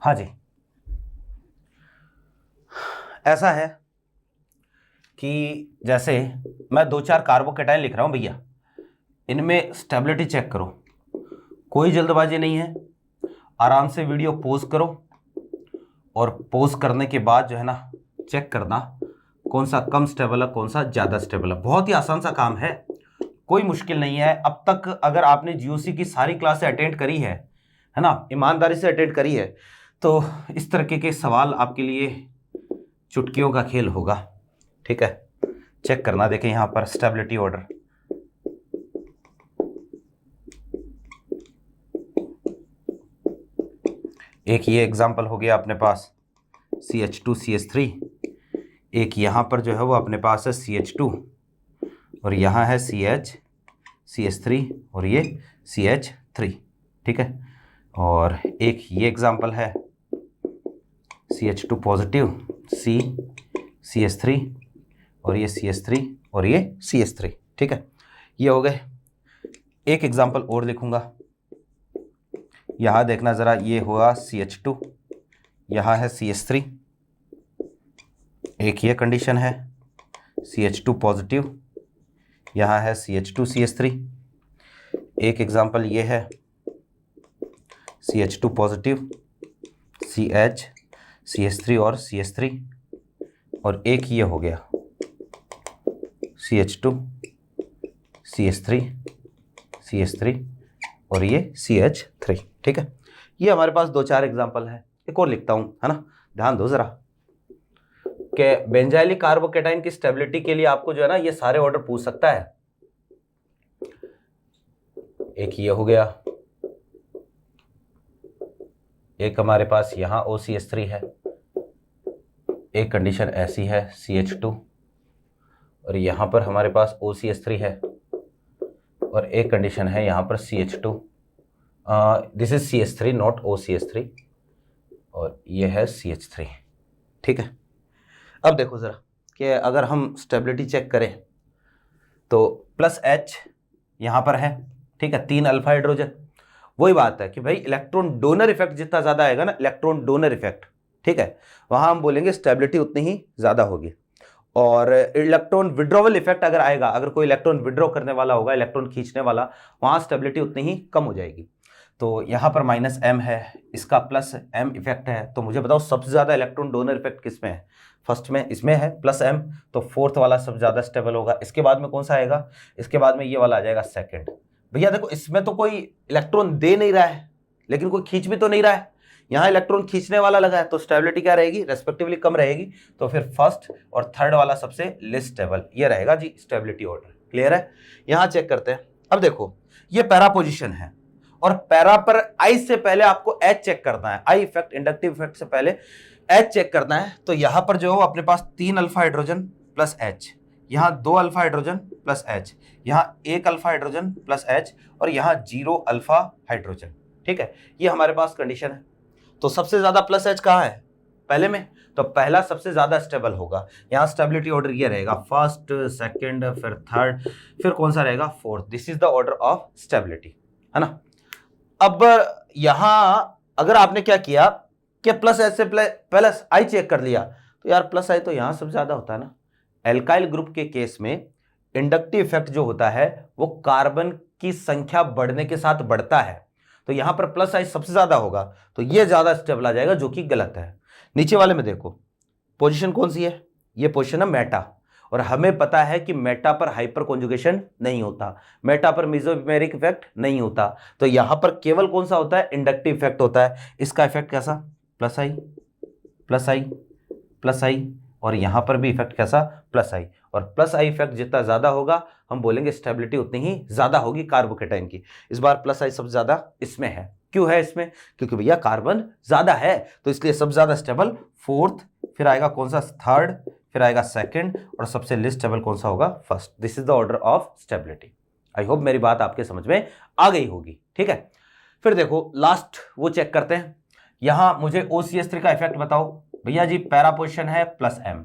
हाँ जी, ऐसा है कि जैसे मैं 2-4 कार्बोकेटाइन लिख रहा हूं भैया, इनमें स्टेबिलिटी चेक करो, कोई जल्दबाजी नहीं है, आराम से वीडियो पॉज करो और पॉज करने के बाद जो है ना चेक करना कौन सा कम स्टेबल है कौन सा ज़्यादा स्टेबल है। बहुत ही आसान सा काम है, कोई मुश्किल नहीं है। अब तक अगर आपने जीओसी की सारी क्लासें अटेंड करी है ना, ईमानदारी से अटेंड करी है, तो इस तरीके के सवाल आपके लिए चुटकियों का खेल होगा। ठीक है, चेक करना, देखें यहां पर स्टेबिलिटी ऑर्डर, एक ये एग्जांपल हो गया अपने पास CH2 CH3, एक यहां पर जो है वो अपने पास है CH2 और यहां है CH3 और ये CH3। ठीक है, और एक ये एग्जांपल है CH2 पॉजिटिव CH3 और ये CH3 और ये CH3। ठीक है, ये हो गए। एक एग्जांपल और लिखूंगा, यहां देखना जरा, ये हुआ CH2, यहां है CH3, एक ये कंडीशन है CH2 पॉजिटिव, यहां है CH2 CH3, एक एग्जांपल ये है CH2 पॉजिटिव CH3 और CH3, और एक ये हो गया CH2 CH3 और ये CH3। ठीक है, ये हमारे पास 2-4 एग्जांपल है। एक और लिखता हूं, है ना, ध्यान दो जरा कि बेंजाइलिक कार्बोकेटाइन की स्टेबिलिटी के लिए आपको जो है ना ये सारे ऑर्डर पूछ सकता है। एक ये हो गया, एक हमारे पास यहां OCH3 है, एक कंडीशन ऐसी है CH2 और यहां पर हमारे पास OCH3 है, और एक कंडीशन है यहां पर CH2, this is CH3 not OCH3, और ये है CH3। ठीक है, अब देखो जरा कि अगर हम स्टेबिलिटी चेक करें तो प्लस H यहां पर है। ठीक है, 3 अल्फा हाइड्रोजन, वही बात है कि भाई इलेक्ट्रॉन डोनर इफेक्ट जितना ज्यादा आएगा ना, इलेक्ट्रॉन डोनर इफेक्ट, ठीक है, वहां हम बोलेंगे स्टेबिलिटी उतनी ही ज्यादा होगी। और इलेक्ट्रॉन विड्रॉवल इफेक्ट अगर आएगा, अगर कोई इलेक्ट्रॉन विड्रॉ करने वाला होगा, इलेक्ट्रॉन खींचने वाला, वहां स्टेबिलिटी उतनी ही कम हो जाएगी। तो यहां पर -m है, इसका +m इफेक्ट है, तो मुझे बताओ सबसे ज्यादा इलेक्ट्रॉन डोनर इफेक्ट किस में है? फर्स्ट में इसमें है +m, तो फोर्थ वाला सबसे ज्यादा स्टेबल होगा। इसके बाद में कौन सा आएगा? इसके बाद में ये वाला आ जाएगा सेकंड। भैया देखो इसमें तो कोई इलेक्ट्रॉन दे नहीं रहा है, लेकिन कोई खींच भी तो नहीं रहा है, यहां इलेक्ट्रॉन खींचने वाला लगा है तो स्टेबिलिटी क्या रहेगी, रेस्पेक्टिवली कम रहेगी। तो फिर फर्स्ट और थर्ड वाला सबसे लेस स्टेबल, ये रहेगा जी स्टेबिलिटी ऑर्डर। क्लियर है? यहां चेक करते हैं। अब देखो ये पैरा पोजीशन है और पैरा पर आई से पहले आपको एच चेक करना है, आई इफेक्ट इंडक्टिव इफेक्ट से पहले एच चेक करना है। तो यहां पर जो अपने पास 3 अल्फा हाइड्रोजन प्लस एच, यहां 2 अल्फा हाइड्रोजन प्लस एच, यहां 1 अल्फा हाइड्रोजन प्लस एच और यहां 0 अल्फा हाइड्रोजन। ठीक है, ये हमारे पास कंडीशन है। तो सबसे ज्यादा प्लस एच कहां है, पहले में, तो पहला सबसे ज्यादा स्टेबल होगा। यहां स्टेबिलिटी ऑर्डर ये रहेगा, फर्स्ट, सेकंड, फिर थर्ड, फिर कौन सा रहेगा, fourth. This is the order of stability, है ना। अब यहां अगर आपने क्या किया कि प्लस एच से प्लस आई चेक कर लिया, तो यार प्लस आई तो यहां सबसे ज्यादा होता है ना। एल्काइल ग्रुप के केस में इंडक्टिव इफेक्ट जो होता है वो कार्बन की संख्या बढ़ने के साथ बढ़ता है, तो यहां पर प्लस आई सबसे ज्यादा होगा, तो ये ज्यादा स्टेबल आ जाएगा, जो कि गलत है। नीचे वाले में देखो पोजीशन कौन सी है, ये पोजीशन है मेटा, और हमें पता है कि मेटा पर हाइपर कॉन्जुगेशन नहीं होता, मेटा पर मेसोमेरिक इफेक्ट नहीं होता, तो यहां पर केवल कौन सा होता है, इंडक्टिव इफेक्ट होता है। इसका इफेक्ट कैसा, प्लस आई प्लस आई प्लस आई, और यहां पर भी इफेक्ट कैसा, प्लस आई। और प्लस आई इफेक्ट जितना ज्यादा होगा हम बोलेंगे स्टेबिलिटी उतनी ही ज्यादा होगी कार्बोकेटाइन की। इस बार प्लस आई सबसे ज्यादा इसमें है। क्यों है इसमें, क्योंकि भैया कार्बन ज्यादा है, तो इसलिए सबसे ज्यादा स्टेबल फोर्थ, फिर आएगा कौन सा, थर्ड, फिर आएगा सेकंड, और सबसे लेस स्टेबल कौन सा होगा, first. This is the order of stability. I hope मेरी बात आपके समझ में आ गई होगी। ठीक है, फिर देखो लास्ट वो चेक करते हैं। यहां मुझे OCH3 का इफेक्ट बताओ। भैया जी पैरा पोजीशन है प्लस एम,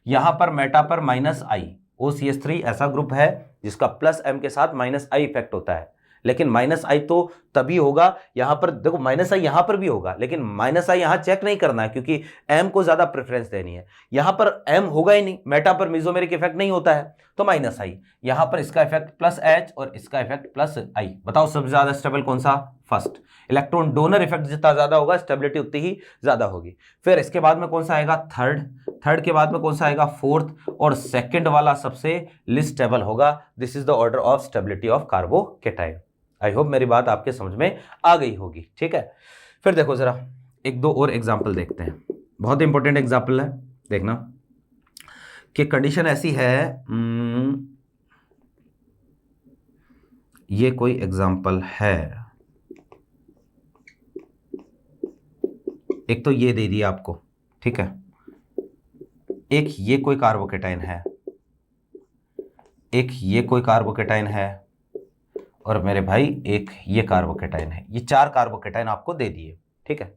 यहां पर मेटा पर माइनस आई। OCH3 ऐसा ग्रुप है जिसका प्लस एम के साथ माइनस आई इफेक्ट होता है, लेकिन माइनस आई तो तभी होगा, यहां पर देखो माइनस आई यहां पर भी होगा, लेकिन माइनस आई यहां चेक नहीं करना है क्योंकि एम को ज्यादा प्रेफरेंस देनी है। यहां पर एम होगा ही नहीं, मेटा पर मेसोमेरिक इफेक्ट नहीं होता है, तो माइनस आई। यहां पर इसका इफेक्ट प्लस एच और इसका इफेक्ट प्लस आई। बताओ सबसे ज्यादा स्टेबल कौन सा, फर्स्ट। इलेक्ट्रॉन डोनर इफेक्ट जितना ज्यादा होगा स्टेबिलिटी उतनी ही ज्यादा होगी। फिर इसके बाद में कौन सा आएगा, थर्ड, थर्ड के बाद में कौन सा आएगा, फोर्थ, और सेकंड वाला सबसे लिस्ट स्टेबल होगा। This is the order of stability of carbocation. I hope मेरी बात आपके समझ में आ गई होगी। ठीक है, फिर देखो जरा एक दो और एग्जाम्पल देखते हैं, बहुत इंपॉर्टेंट एग्जाम्पल है, देखना कि कंडीशन ऐसी है। ये कोई एग्जाम्पल है, एक तो ये दे दिया आपको, ठीक है, एक ये कोई कार्बोकेटाइन है, एक ये कोई कार्बोकेटाइन है, और मेरे भाई एक ये कार्बोकेटाइन है। ये 4 कार्बोकेटाइन आपको दे दिए, ठीक है,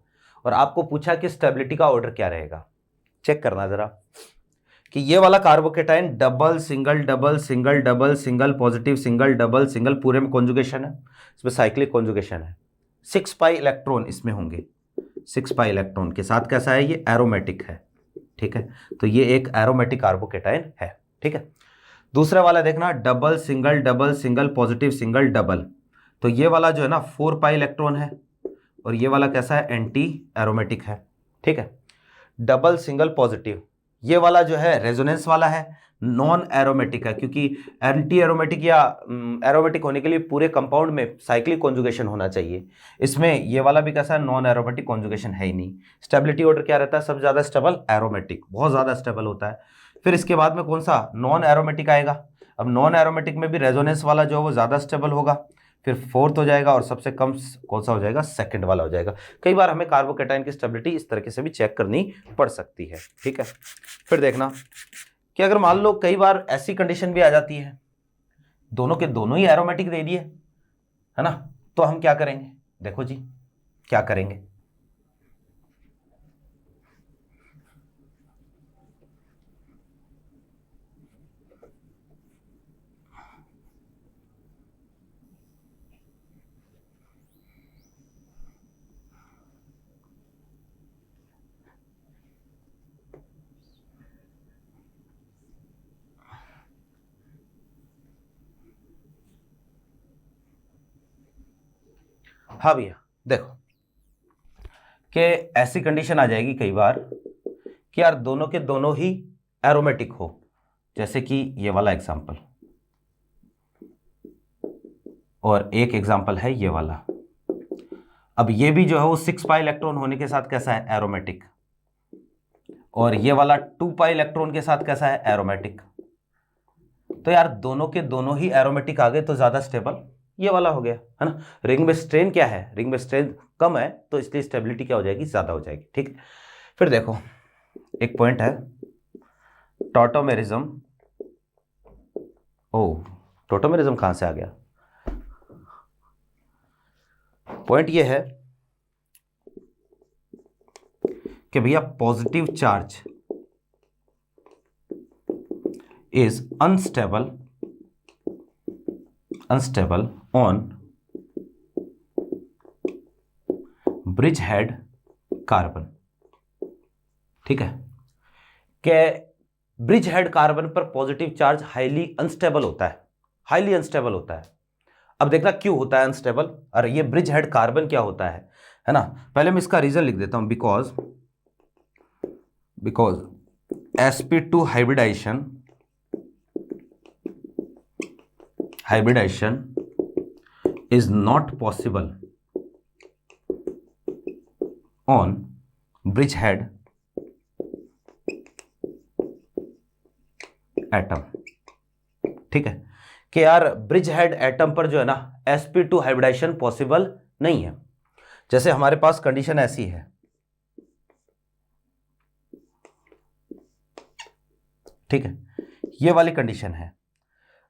और आपको पूछा कि स्टेबिलिटी का ऑर्डर क्या रहेगा। चेक करना जरा कि ये वाला carbocation double single double single double single positive single double single पूरे में कॉन्जुगेशन है, इसमें साइक्लिक कॉन्जुगेशन है। 6 पाई इलेक्ट्रॉन इसमें होंगे, 6 पाई इलेक्ट्रॉन के साथ कैसा है, ये एरोमेटिक है। ठीक है, तो ये एक एरोमेटिक कार्बोकेटाइन है। ठीक है, दूसरा वाला देखना double single positive single double, तो ये वाला जो है ना 4 पाई इलेक्ट्रॉन है, और ये वाला कैसा है, एंटी एरोमेटिक है। ठीक है, डबल सिंगल पॉजिटिव, ये वाला जो है रेजोनेंस वाला है, नॉन एरोमेटिक है, क्योंकि एंटी एरोमेटिक या एरोमेटिक होने के लिए पूरे कंपाउंड में साइक्लिक कॉन्जुगेशन होना चाहिए। इसमें ये वाला भी कैसा है, नॉन एरोमेटिक कॉन्जुगेशन है ही नहीं। स्टेबिलिटी ऑर्डर क्या रहता है, सबसे ज्यादा स्टेबल एरोमेटिक, बहुत ज्यादा स्टेबल होता है। फिर इसके बाद में कौन सा, नॉन एरोमेटिक आएगा। अब नॉन एरोमेटिक में भी रेजोनेंस वाला जो है वो ज्यादा स्टेबल होगा, फिर फोर्थ हो जाएगा, और सबसे कम कौन सा हो जाएगा, सेकंड वाला हो जाएगा। कई बार हमें कार्बोकेटाइन की स्टेबिलिटी इस तरीके से भी चेक करनी पड़ सकती है। ठीक है, फिर देखना कि अगर मान लो कई बार ऐसी कंडीशन भी आ जाती है, दोनों के दोनों ही एरोमेटिक दे दिए, है ना, तो हम क्या करेंगे, देखो जी क्या करेंगे। हाँ भैया देखो कि ऐसी कंडीशन आ जाएगी कई बार कि यार दोनों के दोनों ही एरोमेटिक हो, जैसे कि ये वाला एग्जांपल, और एक एग्जांपल है ये वाला। अब ये भी जो है वो 6 पाई इलेक्ट्रॉन होने के साथ कैसा है, एरोमेटिक, और ये वाला 2 पाई इलेक्ट्रॉन के साथ कैसा है, एरोमेटिक। तो यार दोनों के दोनों ही एरोमेटिक आ गए तो ज्यादा स्टेबल ये वाला हो गया, है ना। रिंग में स्ट्रेन क्या है, रिंग में स्ट्रेन कम है, तो इसलिए स्टेबिलिटी क्या हो जाएगी, ज्यादा हो जाएगी, ठीक। फिर देखो एक पॉइंट है टॉटोमेरिज्म। ओ, टॉटोमेरिज्म कहां से आ गया? पॉइंट ये है कि भैया positive charge is unstable on bridge head carbon, ठीक है। कि ब्रिज हेड कार्बन पर पॉजिटिव चार्ज हाईली अनस्टेबल होता है, हाईली अनस्टेबल होता है। अब देखना क्यों होता है अनस्टेबल, अरे ये ब्रिज हेड कार्बन क्या होता है ना। पहले मैं इसका रीजन लिख देता हूं, because sp2 hybridization is not possible on bridgehead atom, ठीक है। कि यार ब्रिज हेड एटम पर जो है ना sp2 हाइब्रिडाइजेशन पॉसिबल नहीं है। जैसे हमारे पास कंडीशन ऐसी है, ठीक है, ये वाली कंडीशन है।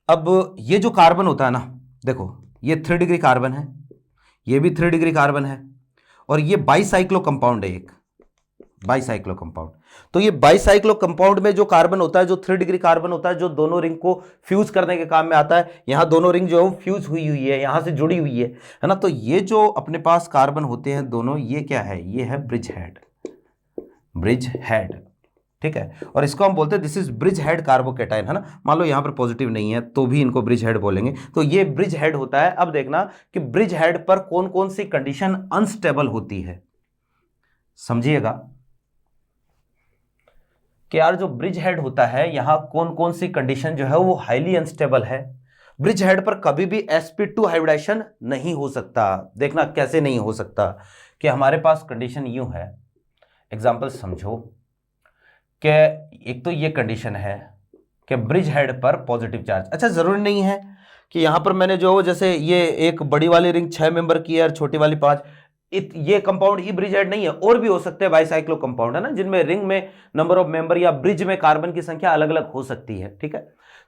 अब ये जो कार्बन होता है ना, देखो ये 3 डिग्री कार्बन है, ये भी 3 डिग्री कार्बन है, और ये बाईसाइक्लो कंपाउंड है, एक बाईसाइक्लो कंपाउंड। तो ये बाईसाइक्लो कंपाउंड में जो कार्बन होता है, जो 3 डिग्री कार्बन होता है, जो दोनों रिंग को फ्यूज करने के काम में आता है। यहां दोनों रिंग जो है फ्यूज हुई है, यहां से जुड़ी हुई है ना। तो ये जो अपने पास कार्बन होते हैं दोनों, ये क्या है, ये है ब्रिज हेड, ठीक है। और इसको हम बोलते हैं this is bridge head carbocation, है ना। मान लो यहां पर पॉजिटिव नहीं है तो भी इनको ब्रिज हेड बोलेंगे। तो ये ब्रिज हेड होता है। अब देखना कि ब्रिज हेड पर कौन कौन सी कंडीशन अनस्टेबल होती है, समझिएगा कि यार जो ब्रिज हेड होता है यहां कौन कौन सी कंडीशन जो है वो हाईली अनस्टेबल है। ब्रिज हेड पर कभी भी sp2 हाइब्रिडाइजेशन नहीं हो सकता। देखना कैसे नहीं हो सकता, कि हमारे पास कंडीशन यूं है, एग्जांपल समझो कि एक तो ये कंडीशन है कि ब्रिज हेड पर पॉजिटिव चार्ज। अच्छा, जरूरी नहीं है कि यहां पर मैंने जो जैसे ये एक बड़ी वाली रिंग 6 मेंबर की है और छोटी वाली 5, ये कंपाउंड ही ब्रिज हेड नहीं है, और भी हो सकते हैं बाईसाइक्लो कंपाउंड, है ना, जिनमें रिंग में नंबर ऑफ मेंबर या ब्रिज में कार्बन की संख्या अलग अलग हो सकती है, ठीक है।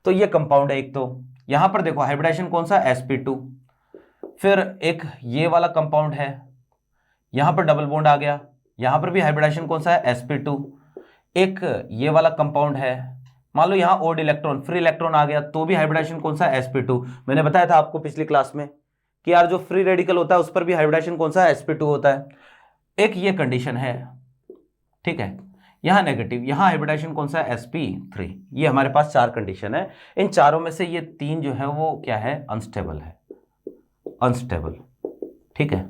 तो ये कंपाउंड है एक। तो यहां पर देखो हाइब्रिडाइजेशन कौन सा, sp2। फिर एक ये वाला कंपाउंड है, यहां पर डबल बॉन्ड आ गया, यहां पर भी हाइब्रिडाइजेशन कौन सा है, sp2। एक ये वाला कंपाउंड है, मान लो यहां ओड इलेक्ट्रॉन, फ्री इलेक्ट्रॉन आ गया, तो भी हाइब्रिडाइजेशन कौन सा है, sp2। मैंने बताया था आपको पिछली क्लास में कि यार जो फ्री रेडिकल होता है उस पर भी हाइब्रिडाइजेशन कौन सा है, sp2 होता है। एक ये कंडीशन है, ठीक है, यहां नेगेटिव, यहां हाइब्रिडाइजेशन कौन सा है, sp3। ये हमारे पास 4 कंडीशन है। इन चारों में से ये 3 जो है वो क्या है, अनस्टेबल है, अनस्टेबल, ठीक है।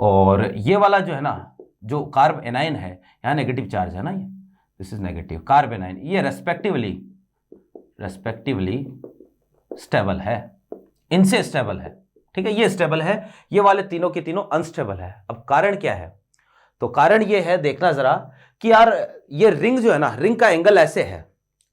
और ये वाला जो है ना, जो कार्ब एनाइन है, यहां नेगेटिव चार्ज है ना, ये this is negative carb A9, ये रेस्पेक्टिवली स्टेबल है, इनसे स्टेबल है, ठीक है, ये स्टेबल है, ये वाले तीनों के तीनों अनस्टेबल है। अब कारण क्या है, तो कारण ये है, देखना जरा कि यार ये रिंग जो है ना, रिंग का एंगल ऐसे है,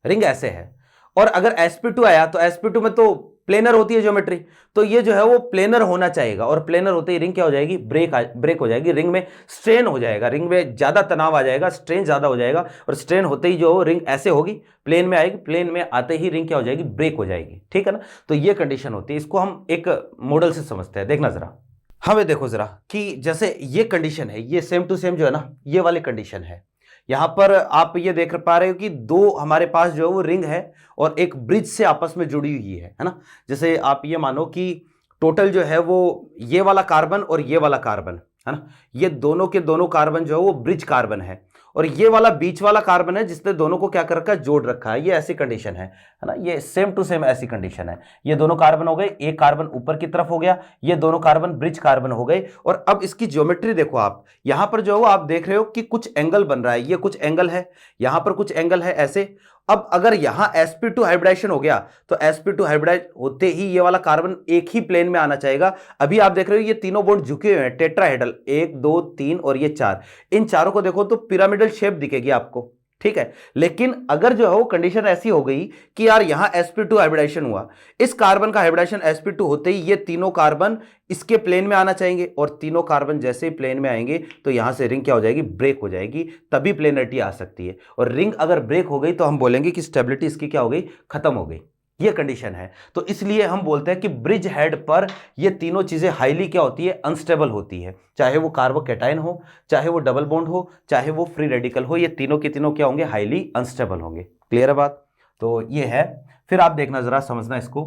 रिंग ऐसे है, और अगर sp2 आया तो sp2 में तो प्लेनर होती है ज्योमेट्री, तो ये जो है वो प्लेनर होना चाहिएगा, और प्लेनर होते ही रिंग क्या हो जाएगी, ब्रेक हो जाएगी, रिंग में स्ट्रेन हो जाएगा, रिंग में ज्यादा तनाव आ जाएगा, स्ट्रेन ज्यादा हो जाएगा, और स्ट्रेन होते ही जो रिंग ऐसे होगी, प्लेन में आएगी, प्लेन में आते ही रिंग क्या हो जाएगी, ब्रेक हो जाएगी, ठीक है ना। तो ये कंडीशन होती है, इसको हम एक मॉडल से समझते हैं। देखना जरा, हमें देखो जरा कि जैसे ये कंडीशन है, ये सेम टू सेम जो है ना, ये वाली कंडीशन है। यहां पर आप ये देख पा रहे हो कि 2 हमारे पास जो है वो रिंग है और एक ब्रिज से आपस में जुड़ी हुई है ना। जैसे आप ये मानो कि टोटल जो है वो ये वाला कार्बन और ये वाला कार्बन, है ना, ये दोनों के दोनों कार्बन जो है वो ब्रिज कार्बन है, और ये वाला बीच वाला कार्बन है जिसने दोनों को क्या कर रखा है, जोड़ रखा है। ये ऐसी कंडीशन है ना, ये सेम टू सेम ऐसी कंडीशन है। ये दोनों कार्बन हो गए, एक कार्बन ऊपर की तरफ हो गया, ये दोनों कार्बन ब्रिज कार्बन हो गए। और अब इसकी ज्योमेट्री देखो आप, यहां पर जो है आप देख रहे हो कि कुछ एंगल बन रहा है, ये कुछ एंगल है, यहां पर कुछ एंगल है ऐसे, अब अगर यहां sp2 हाइब्रिडाइजेशन हो गया तो sp2 हाइब्रिडाइज होते ही ये वाला कार्बन एक ही प्लेन में आना चाहेगा। अभी आप देख रहे हो ये तीनों बॉन्ड झुके हुए हैं, टेट्राहेड्रल, 1 2 3 और ये 4, इन चारों को देखो तो पिरामिडल शेप दिखेगी आपको, ठीक है। लेकिन अगर जो है वो कंडीशन ऐसी हो गई कि यार यहां sp2 हाइब्रिडाइजेशन हुआ, इस कार्बन का हाइब्रिडाइजेशन sp2 होते ही ये तीनों कार्बन इसके प्लेन में आना चाहेंगे, और तीनों कार्बन जैसे ही प्लेन में आएंगे तो यहां से रिंग क्या हो जाएगी, ब्रेक हो जाएगी, तभी प्लेनरिटी आ सकती है। और रिंग अगर ब्रेक हो गई तो हम बोलेंगे कि स्टेबिलिटी इसकी क्या हो गई, खत्म हो गई, ये कंडीशन है। तो इसलिए हम बोलते हैं कि ब्रिज हेड पर ये तीनों चीजें हाईली क्या होती है, अनस्टेबल होती है, चाहे वो कार्बोकैटायन हो, चाहे वो डबल बॉन्ड हो, चाहे वो फ्री रेडिकल हो, ये तीनों के तीनों क्या होंगे, हाईली अनस्टेबल होंगे। क्लियर है बात? तो ये है। फिर आप देखना, जरा समझना इसको,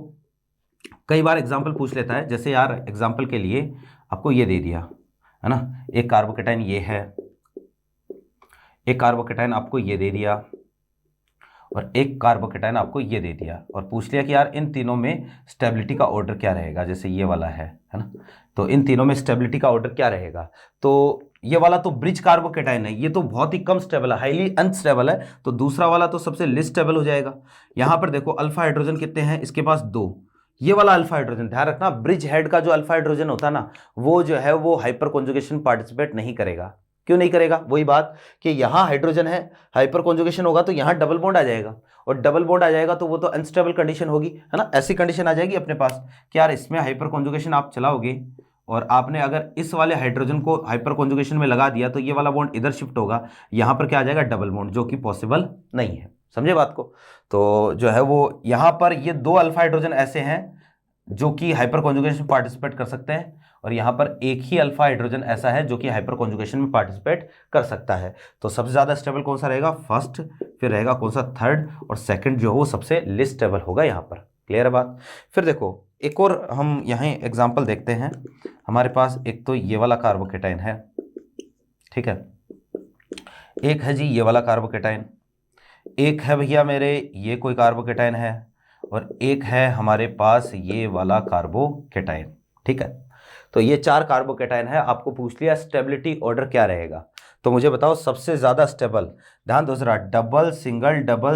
कई बार एग्जाम्पल पूछ लेता है, जैसे यार एग्जाम्पल के लिए आपको ये दे दिया है ना, एक कार्बोकैटायन ये है, एक कार्बोकैटायन आपको ये दे दिया, और एक कार्बोकैटायन आपको ये दे दिया, और पूछ लिया कि यार इन तीनों में स्टेबिलिटी का ऑर्डर क्या रहेगा, जैसे ये वाला है ना, तो इन तीनों में स्टेबिलिटी का ऑर्डर क्या रहेगा। तो ये वाला तो ब्रिज कार्बोकैटायन है, ये तो बहुत ही कम स्टेबल है, हाईली अनस्टेबल है, तो दूसरा वाला तो सबसे लिस्ट स्टेबल हो जाएगा। यहां पर देखो अल्फा हाइड्रोजन कितने हैं, इसके पास 2, ये वाला अल्फा हाइड्रोजन, ध्यान रखना ब्रिज हेड का जो अल्फा हाइड्रोजन होता है ना, वो जो है वो हाइपर कॉन्जुगेशन पार्टिसिपेट नहीं करेगा। क्यों नहीं करेगा, वही बात कि यहां हाइड्रोजन है, हाइपर कॉन्जुगेशन होगा तो यहां डबल बॉन्ड आ जाएगा, और डबल बॉन्ड आ जाएगा तो वो तो अनस्टेबल कंडीशन होगी, है ना। ऐसी कंडीशन आ जाएगी अपने पास कि यार इसमें हाइपर कॉन्जुगेशन आप चलाओगे, और आपने अगर इस वाले हाइड्रोजन को हाइपर कॉन्जुगेशन में लगा दिया तो ये वाला बॉन्ड इधर शिफ्ट होगा, यहां पर क्या आ जाएगा, डबल बॉन्ड, जो कि पॉसिबल नहीं है। समझे बात को? तो जो है वो यहां पर ये 2 अल्फा हाइड्रोजन ऐसे हैं जो कि हाइपर कॉन्जुगेशन में पार्टिसिपेट कर सकते हैं, और यहां पर एक ही अल्फा हाइड्रोजन ऐसा है जो कि हाइपर कॉन्जुगेशन में पार्टिसिपेट कर सकता है। तो सबसे ज्यादा स्टेबल कौन सा रहेगा, फर्स्ट, फिर रहेगा कौन सा, थर्ड, और सेकंड जो है वो सबसे लिस्ट स्टेबल होगा यहां पर। क्लियर है बात? फिर देखो एक और हम यहां एग्जांपल देखते हैं, हमारे पास एक तो ये वाला कार्बोकैटायन है, ठीक है, एक है जी ये वाला कार्बोकैटायन, एक है भैया मेरे ये कोई कार्बोकैटायन है, और एक है हमारे पास ये वाला कार्बोकैटायन, ठीक है। तो ये 4 कार्बोकैटायन है, आपको पूछ लिया स्टेबिलिटी ऑर्डर क्या रहेगा, तो मुझे बताओ सबसे ज्यादा स्टेबल, ध्यान दो जरा, डबल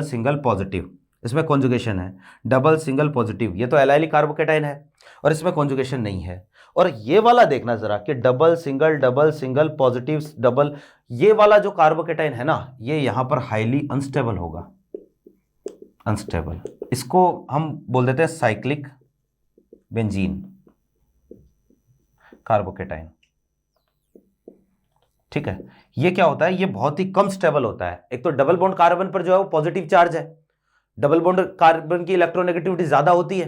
सिंगल पॉजिटिव, इसमें कॉन्जुगेशन है, डबल सिंगल पॉजिटिव, ये तो एलाइलिक कार्बोकैटायन है और इसमें कॉन्जुगेशन नहीं है। और ये वाला देखना जरा कि डबल सिंगल पॉजिटिव डबल, ये वाला जो कार्बोकैटायन है ना, ये यहां पर हाईली अनस्टेबल होगा, अनस्टेबल, इसको हम बोल देते हैं साइक्लिक बेंजीन कार्बोकैटायन, ठीक है। ये क्या होता है, ये बहुत ही कम स्टेबल होता है। एक तो डबल बॉन्ड कार्बन पर जो है वो पॉजिटिव चार्ज है, डबल बॉन्ड कार्बन की इलेक्ट्रोनेगेटिविटी ज्यादा होती है,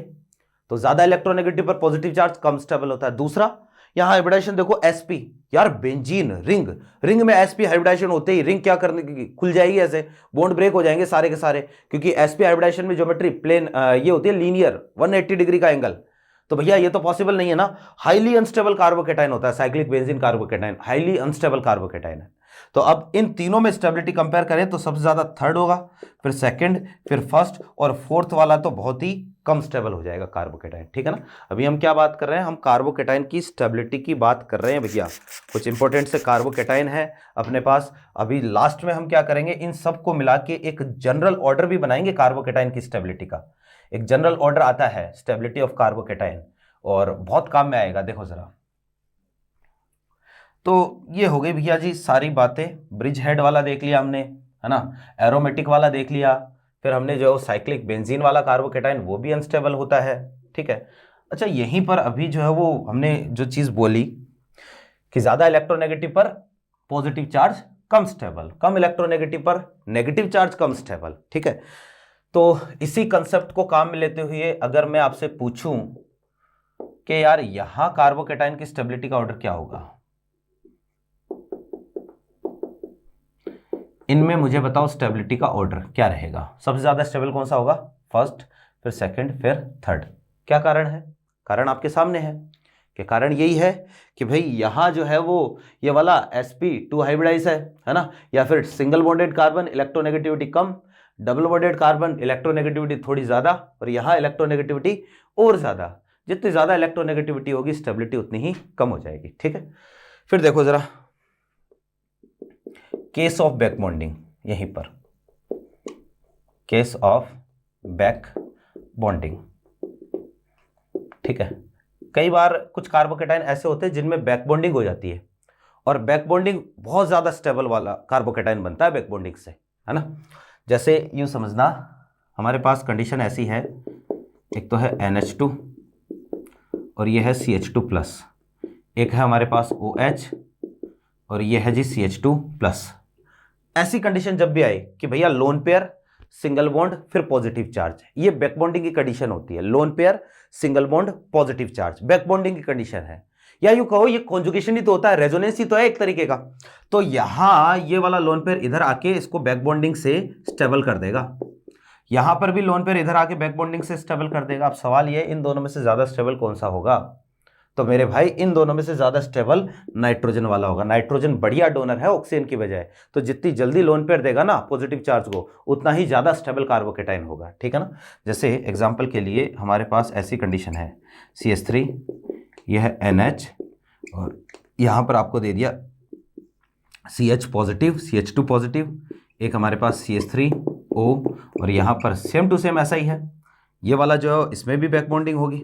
तो ज्यादा इलेक्ट्रोनेगेटिव पर पॉजिटिव चार्ज कम स्टेबल होता है। दूसरा यहां हाइब्रिडाइजेशन देखो sp, यार बेंजीन रिंग में sp हाइब्रिडाइजेशन होते ही रिंग क्या करने की खुल जाएगी, ऐसे बॉन्ड ब्रेक हो जाएंगे सारे के सारे, क्योंकि sp हाइब्रिडाइजेशन में ज्योमेट्री प्लेन ये होती है लीनियर 180 डिग्री का एंगल, तो भैया ये तो पॉसिबल नहीं है ना। हाईली अनस्टेबल कार्बोकैटायन होता है cyclic benzene carbocation, highly unstable carbocation है। तो अब इन तीनों में स्टेबिलिटी कंपेयर करें तो सबसे ज्यादा थर्ड होगा, फिर सेकंड, फिर फर्स्ट, और फोर्थ वाला तो बहुत ही कम स्टेबल हो जाएगा कार्बोकैटायन, ठीक है ना। अभी हम क्या बात कर रहे हैं, हम कार्बोकैटायन की स्टेबिलिटी की बात कर रहे हैं भैया, कुछ इंपॉर्टेंट से कार्बोकैटायन है अपने पास। अभी लास्ट में हम क्या करेंगे, इन सबको मिला के एक जनरल ऑर्डर भी बनाएंगे कार्बोकैटायन की स्टेबिलिटी का, एक जनरल ऑर्डर आता है स्टेबिलिटी ऑफ कार्बोकैटायन, और बहुत काम में आएगा, देखो जरा। तो ये हो गई भैया जी सारी बातें, ब्रिज हेड वाला देख लिया हमने, है ना, एरोमेटिक वाला देख लिया, फिर हमने जो साइक्लिक बेंजीन वाला कार्बोकैटायन वो भी अनस्टेबल होता है, ठीक है। अच्छा यहीं पर अभी जो है वो हमने जो चीज बोली कि ज्यादा इलेक्ट्रोनेगेटिव पर पॉजिटिव चार्ज कम स्टेबल, कम इलेक्ट्रोनेगेटिव पर नेगेटिव चार्ज कम स्टेबल, ठीक है। तो इसी कंसेप्ट को काम में लेते हुए अगर मैं आपसे पूछूं कि यार यहां कार्बोकैटायन की स्टेबिलिटी का ऑर्डर क्या होगा, इनमें मुझे बताओ स्टेबिलिटी का ऑर्डर क्या रहेगा, सबसे ज्यादा स्टेबल कौन सा होगा, फर्स्ट, फिर सेकंड, फिर थर्ड। क्या कारण है, कारण आपके सामने है कि कारण यही है कि भाई यहां जो है वो ये वाला sp2 हाइब्रिडाइज है ना, या फिर सिंगल बॉन्डेड कार्बन इलेक्ट्रोनेगेटिविटी कम, डबल बॉन्डेड कार्बन इलेक्ट्रोनेगेटिविटी थोड़ी ज्यादा, और यहां इलेक्ट्रोनेगेटिविटी और ज्यादा, जितनी ज्यादा इलेक्ट्रोनेगेटिविटी होगी स्टेबिलिटी उतनी ही कम हो जाएगी, ठीक है। फिर देखो जरा केस ऑफ बैक बॉन्डिंग, यहीं पर केस ऑफ बैक बॉन्डिंग। ठीक है, कई बार कुछ कार्बोकेटाइन ऐसे होते हैं जिनमें बैक बॉन्डिंग हो जाती है, और बैक बॉन्डिंग बहुत ज्यादा स्टेबल वाला कार्बोकेटाइन बनता है बैक बॉन्डिंग से, है ना। जैसे यूं समझना, हमारे पास कंडीशन ऐसी है, एक तो है NH2 और ये है CH2+, एक है हमारे पास OH और ये है जी CH2+। ऐसी कंडीशन जब भी आए कि भैया लोन पेयर सिंगल बॉन्ड फिर पॉजिटिव चार्ज, ये बैक बॉन्डिंग की कंडीशन होती है। Lone pair single bond positive charge back bonding की कंडीशन है, या यूं कहो ये कॉन्जुगेशन ही तो होता है, रेजोनेंस ही तो है एक तरीके का। तो यहां ये वाला लोन पेयर इधर आके इसको बैक बॉन्डिंग से स्टेबल कर देगा, यहां पर भी लोन पेयर इधर आके बैक बॉन्डिंग से स्टेबल कर देगा। अब सवाल ये, इन दोनों में से ज्यादा स्टेबल कौन सा होगा? तो मेरे भाई इन दोनों में से ज्यादा स्टेबल नाइट्रोजन वाला होगा। नाइट्रोजन बढ़िया डोनर है ऑक्सीजन की बजाय, तो जितनी जल्दी लोन पेयर देगा ना पॉजिटिव चार्ज को, उतना ही ज्यादा स्टेबल कार्बोकेटाइन होगा। ठीक है ना। जैसे एग्जांपल के लिए हमारे पास ऐसी कंडीशन है, CH3, यह है NH और यहां पर आपको दे दिया CH पॉजिटिव, CH2 पॉजिटिव, एक हमारे पास CH3O और यहां पर सेम टू सेम ऐसा ही है। ये वाला जो इसमें भी बैक बॉन्डिंग होगी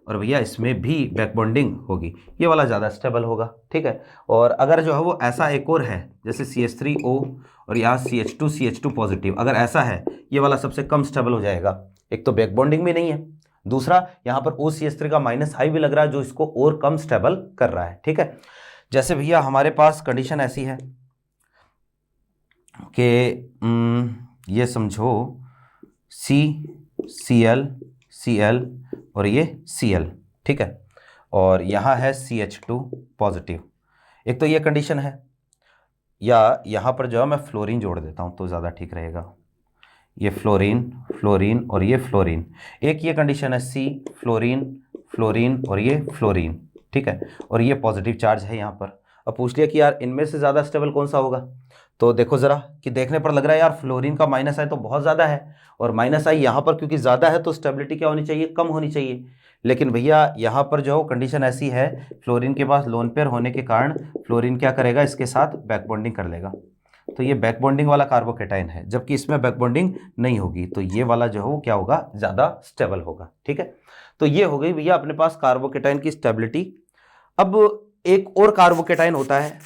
और भैया इसमें भी बैक बॉन्डिंग होगी, ये वाला ज़्यादा स्टेबल होगा। ठीक है। और अगर जो है वो ऐसा एक और है, जैसे CH3O और यहाँ CH2 पॉजिटिव, अगर ऐसा है, ये वाला सबसे कम स्टेबल हो जाएगा। एक तो बैक बॉन्डिंग भी नहीं है, दूसरा यहाँ पर OCH3 का माइनस हाई भी लग रहा है, जो इसको और कम स्टेबल कर रहा है। ठीक है। जैसे भैया हमारे पास कंडीशन ऐसी है कि ये समझो Cl और ये Cl, ठीक है, और यहाँ है CH2 पॉजिटिव। एक तो ये कंडीशन है, या यहाँ पर जो है मैं फ्लोरीन जोड़ देता हूँ तो ज़्यादा ठीक रहेगा। ये फ्लोरीन और ये फ्लोरीन, एक ये कंडीशन है C फ्लोरीन और ये फ्लोरीन, ठीक है, और ये पॉजिटिव चार्ज है यहाँ पर। अब पूछ लिया कि यार इनमें से ज़्यादा स्टेबल कौन सा होगा, तो देखो ज़रा कि देखने पर लग रहा है यार फ्लोरीन का माइनस आई तो बहुत ज़्यादा है, और माइनस आई यहाँ पर क्योंकि ज़्यादा है तो स्टेबिलिटी क्या होनी चाहिए, कम होनी चाहिए। लेकिन भैया यहाँ पर जो कंडीशन ऐसी है, फ्लोरीन के पास लोन पेयर होने के कारण फ्लोरीन क्या करेगा, इसके साथ बैक बॉन्डिंग कर लेगा, तो ये बैक बॉन्डिंग वाला कार्बोकेटाइन है, जबकि इसमें बैक बॉन्डिंग नहीं होगी, तो ये वाला जो है वो क्या होगा, ज़्यादा स्टेबल होगा। ठीक है। तो ये हो गई भैया अपने पास कार्बोकेटाइन की स्टेबिलिटी। अब एक और कार्बोकेटाइन होता है,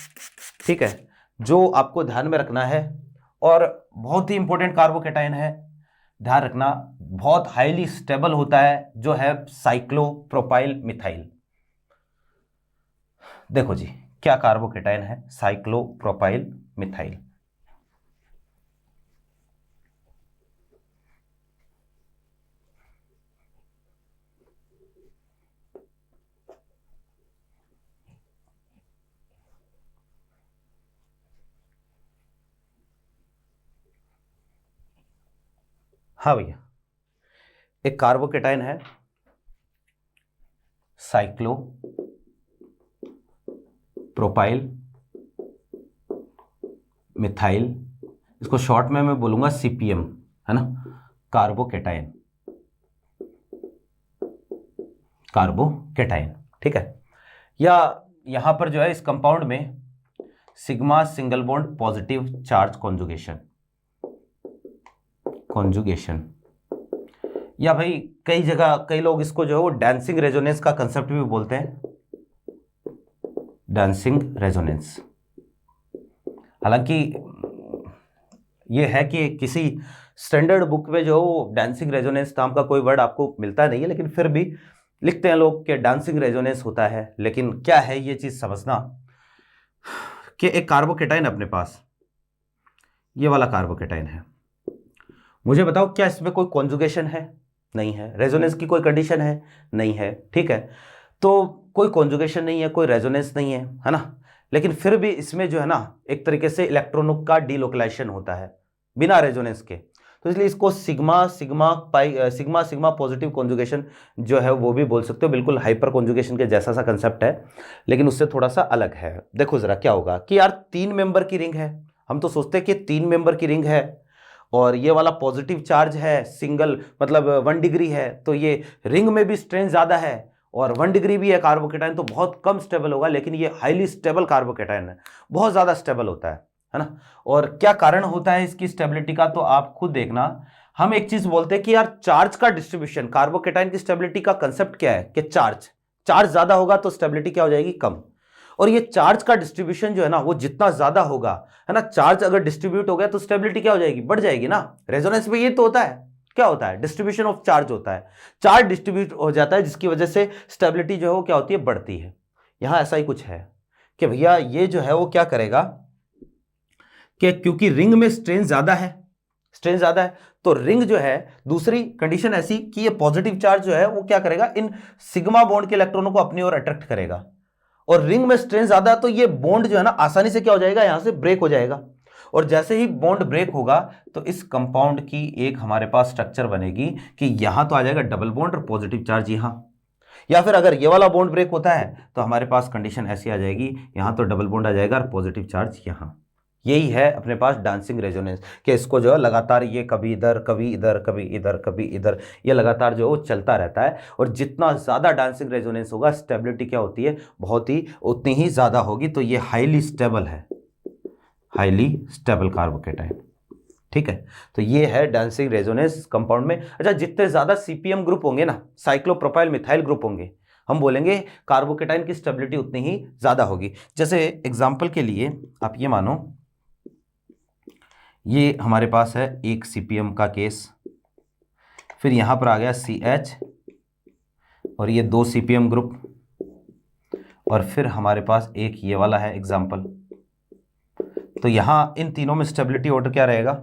ठीक है, जो आपको ध्यान में रखना है और बहुत ही इंपॉर्टेंट कार्बोकेटाइन है, ध्यान रखना, बहुत हाईली स्टेबल होता है, जो है साइक्लोप्रोपाइल मिथाइल। देखो जी क्या कार्बोकेटाइन है, साइक्लोप्रोपाइल मिथाइल। हाँ भैया, एक कार्बोकेटाइन है साइक्लोप्रोपाइल मिथाइल, इसको शॉर्ट में मैं बोलूंगा CPM, है ना, कार्बोकेटाइन, ठीक है। या यहां पर जो है इस कंपाउंड में sigma single bond positive charge conjugation, या भाई कई जगह कई लोग इसको जो है वो डांसिंग रेजोनेंस का कंसेप्ट भी बोलते हैं, डांसिंग रेजोनेंस। हालांकि ये है कि किसी स्टैंडर्ड बुक में जो डांसिंग रेजोनेंस नाम का कोई वर्ड आपको मिलता नहीं है, लेकिन फिर भी लिखते हैं लोग कि डांसिंग रेजोनेंस होता है। लेकिन क्या है ये चीज समझना कि एक कार्बोकेटाइन अपने पास, ये वाला कार्बोकेटाइन है, मुझे बताओ क्या इसमें कोई कॉन्जुगेशन है, नहीं है, रेजोनेंस की कोई कंडीशन है, नहीं है, ठीक है, तो कोई कॉन्जुगेशन नहीं है, कोई रेजोनेंस नहीं है ना, लेकिन फिर भी इसमें जो है ना एक तरीके से इलेक्ट्रॉनों का डीलोकलाइजेशन होता है बिना रेजोनेंस के, तो इसलिए इसको सिग्मा पॉजिटिव कॉन्जुगेशन जो है वो भी बोल सकते हो, बिल्कुल हाइपर कॉन्जुगेशन के जैसा सा कंसेप्ट है, लेकिन उससे थोड़ा सा अलग है। देखो जरा क्या होगा कि यार 3 मेंबर की रिंग है, हम तो सोचते हैं कि 3 मेंबर की रिंग है और ये वाला पॉजिटिव चार्ज है, सिंगल मतलब 1 डिग्री है, तो ये रिंग में भी स्ट्रेंथ ज्यादा है और 1 डिग्री भी है कार्बोकेटाइन, तो बहुत कम स्टेबल होगा, लेकिन ये हाईली स्टेबल कार्बोकेटाइन है, बहुत ज्यादा स्टेबल होता है ना। और क्या कारण होता है इसकी स्टेबिलिटी का, तो आप खुद देखना, हम एक चीज बोलते हैं कि यार चार्ज का डिस्ट्रीब्यूशन, कार्बोकेटाइन की स्टेबिलिटी का कंसेप्ट क्या है कि चार्ज ज्यादा होगा तो स्टेबिलिटी क्या हो जाएगी, कम। और ये चार्ज का डिस्ट्रीब्यूशन जो है ना वो जितना ज्यादा होगा, है ना, चार्ज अगर डिस्ट्रीब्यूट हो गया तो स्टेबिलिटी क्या हो जाएगी, बढ़ जाएगी ना। रेजोनेंस में ये तो होता है, क्या होता है, डिस्ट्रीब्यूशन ऑफ चार्ज होता है, चार्ज डिस्ट्रीब्यूट हो जाता है जिसकी वजह से स्टेबिलिटी जो है वो क्या होती है, बढ़ती है। यहां ऐसा ही कुछ है कि भैया ये जो है वो क्या करेगा कि क्योंकि रिंग में स्ट्रेन ज्यादा है, तो रिंग जो है, दूसरी कंडीशन ऐसी कि ये पॉजिटिव चार्ज जो है वो क्या करेगा, इन सिग्मा बॉन्ड के इलेक्ट्रॉनों को अपनी ओर अट्रैक्ट करेगा। और रिंग में स्ट्रेन ज्यादा है तो ये बॉन्ड जो है ना आसानी से क्या हो जाएगा, यहां से ब्रेक हो जाएगा। और जैसे ही बॉन्ड ब्रेक होगा तो इस कंपाउंड की एक हमारे पास स्ट्रक्चर बनेगी कि यहां तो आ जाएगा डबल बॉन्ड और पॉजिटिव चार्ज यहां, या फिर अगर ये वाला बॉन्ड ब्रेक होता है तो हमारे पास कंडीशन ऐसी आ जाएगी, यहां तो डबल बॉन्ड आ जाएगा और पॉजिटिव चार्ज यहां। यही है अपने पास डांसिंग रेजोनेंस, कि इसको जो है लगातार ये कभी इधर कभी इधर कभी इधर कभी इधर, ये लगातार जो है वो चलता रहता है। और जितना ज़्यादा डांसिंग रेजोनेंस होगा स्टेबिलिटी क्या होती है, बहुत ही उतनी ही ज़्यादा होगी। तो ये हाईली स्टेबल है, हाईली स्टेबल कार्बोकेटाइन। ठीक है, तो ये है डांसिंग रेजोनेंस कंपाउंड में। अच्छा, जितने ज़्यादा सीपीएम ग्रुप होंगे ना, साइक्लोप्रोपाइल मिथाइल ग्रुप होंगे, हम बोलेंगे कार्बोकेटाइन की स्टेबिलिटी उतनी ही ज़्यादा होगी। जैसे एग्जाम्पल के लिए आप ये मानो, ये हमारे पास है एक सीपीएम का केस, फिर यहां पर आ गया CH और ये 2 सीपीएम ग्रुप, और फिर हमारे पास एक ये वाला है एग्जाम्पल। तो यहां इन तीनों में स्टेबिलिटी ऑर्डर क्या रहेगा,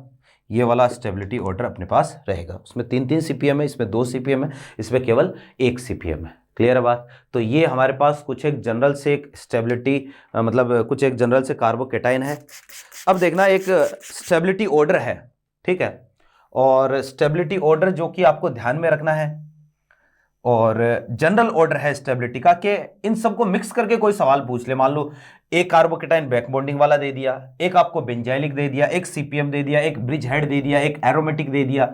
ये वाला स्टेबिलिटी ऑर्डर अपने पास रहेगा। उसमें 3 सीपीएम है, इसमें 2 सीपीएम है, इसमें केवल 1 सीपीएम है। क्लियर है बात। तो ये हमारे पास कुछ एक जनरल से एक स्टेबिलिटी, मतलब कुछ एक जनरल से कार्बोकेटाइन है। अब देखना एक स्टेबिलिटी ऑर्डर है, ठीक है, और स्टेबिलिटी ऑर्डर जो कि आपको ध्यान में रखना है, और जनरल ऑर्डर है स्टेबिलिटी का, कि इन सबको मिक्स करके कोई सवाल पूछ ले, मान लो एक कार्बोकेटाइन बैक बॉन्डिंग वाला दे दिया, एक आपको बेंजाइलिक दे दिया, एक सीपीएम दे दिया, एक ब्रिज हेड दे दिया, एक एरोमेटिक दे दिया,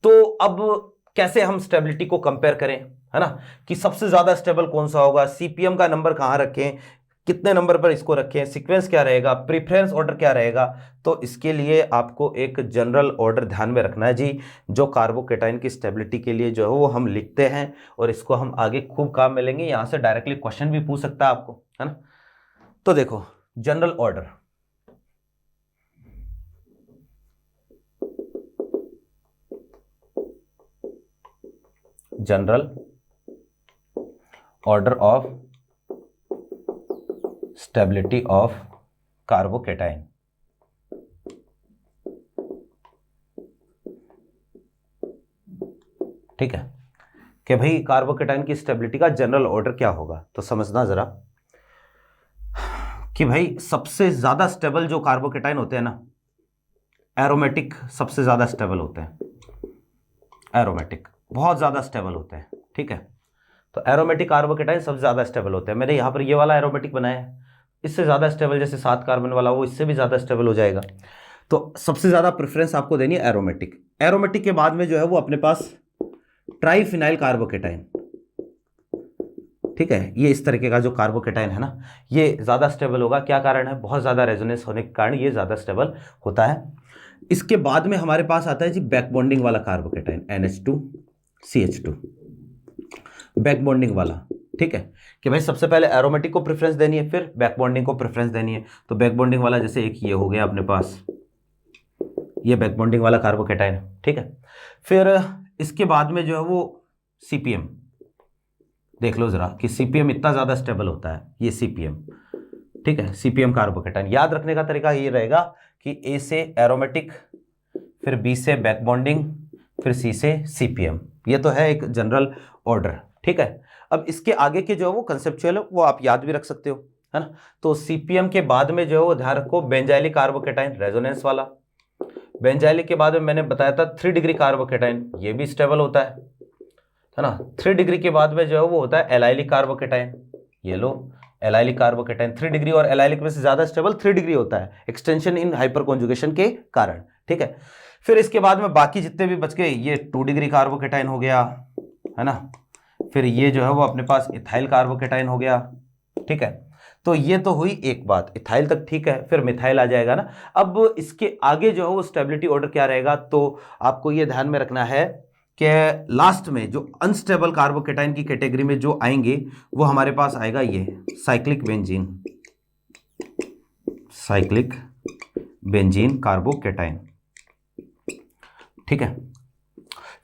तो अब कैसे हम स्टेबिलिटी को कंपेयर करें, है ना, कि सबसे ज्यादा स्टेबल कौन सा होगा, सीपीएम का नंबर कहां रखें, कितने नंबर पर इसको रखें, सीक्वेंस क्या रहेगा, प्रेफरेंस ऑर्डर क्या रहेगा। तो इसके लिए आपको एक जनरल ऑर्डर ध्यान में रखना है जी, जो कार्बोकेटाइन की स्टेबिलिटी के लिए जो है वो हम लिखते हैं, और इसको हम आगे खूब काम में लेंगे। यहां से डायरेक्टली क्वेश्चन भी पूछ सकता है आपको, है ना। तो देखो general order, general order of stability of carbocation. ठीक है, कि भाई कार्बोकेटाइन की स्टेबिलिटी का जनरल ऑर्डर क्या होगा। तो समझना जरा कि भाई सबसे ज्यादा स्टेबल जो कार्बोकेटाइन होते हैं ना, एरोमेटिक सबसे ज्यादा स्टेबल होते हैं, एरोमेटिक बहुत ज्यादा स्टेबल होते हैं। ठीक है, तो एरोमेटिक कार्बोकेटाइन सबसे ज्यादा स्टेबल होते हैं। मैंने यहां पर ये वाला एरोमेटिक बनाया है, इससे ज्यादा स्टेबल जैसे 7 कार्बन वाला, वो इससे भी ज्यादा स्टेबल हो जाएगा। तो सबसे ज्यादा प्रेफरेंस आपको देनी है एरोमेटिक। एरोमेटिक के बाद में जो है वो अपने पास ट्राइफिनाइल कार्बोकेटाइन, ठीक है, ये इस तरीके का जो कार्बोकेटाइन है ना, ये ज्यादा स्टेबल होगा। क्या कारण है, बहुत ज्यादा रेजोनेंस होने के कारण ये ज्यादा स्टेबल होता है। इसके बाद में हमारे पास आता है जी बैक बॉन्डिंग वाला कार्बोकेटाइन, NH2CH2, बैक बॉन्डिंग वाला। ठीक है, कि भाई सबसे पहले एरोमेटिक को प्रेफरेंस देनी है, फिर बैक बॉन्डिंग को प्रेफरेंस देनी है। तो बैक बॉन्डिंग वाला जैसे एक ये हो गया अपने पास, ये बैक बॉन्डिंग वाला कार्बोकेटाइन है। ठीक है, फिर इसके बाद में जो है वो सीपीएम, देख लो जरा कि सीपीएम इतना ज्यादा स्टेबल होता है, ये सीपीएम। ठीक है, सीपीएम कार्बोकेटाइन याद रखने का तरीका ये रहेगा कि ए से एरोमेटिक, फिर बी से बैक बॉन्डिंग, फिर सी से सीपीएम। ये तो है एक जनरल ऑर्डर। ठीक है, अब इसके आगे के जो है वो कंसेप्चुअल है, वो आप याद भी रख सकते हो, है ना। तो सीपीएम के बाद में जो है वो ध्यान रखो बेंजाइलिक कार्बोकेटाइन, रेजोनेंस वाला। बेंजाइलिक के बाद में मैंने बताया था 3 डिग्री कार्बोकेटाइन, ये भी स्टेबल होता है ना। 3 डिग्री के बाद में जो है वो होता है एलाइलिक कार्बोकेटाइन, ये लो एलाइलिक कार्बोकेटाइन 3 डिग्री, और एलाइलिक में से ज्यादा स्टेबल 3 डिग्री होता है, एक्सटेंशन इन हाइपर कॉन्जुगेशन के कारण। ठीक है, फिर इसके बाद में बाकी जितने भी बच गए, ये 2 डिग्री कार्बोकेटाइन हो गया, है ना। फिर ये जो है वो अपने पास इथाइल कार्बोकेटाइन हो गया। ठीक है, तो ये तो हुई एक बात, इथाइल तक ठीक है, फिर मिथाइल आ जाएगा ना। अब इसके आगे जो है वो स्टेबिलिटी ऑर्डर क्या रहेगा, तो आपको ये ध्यान में रखना है कि लास्ट में जो अनस्टेबल कार्बोकेटाइन की कैटेगरी में जो आएंगे वो हमारे पास आएगा ये cyclic benzene, cyclic benzene carbocation, ठीक है।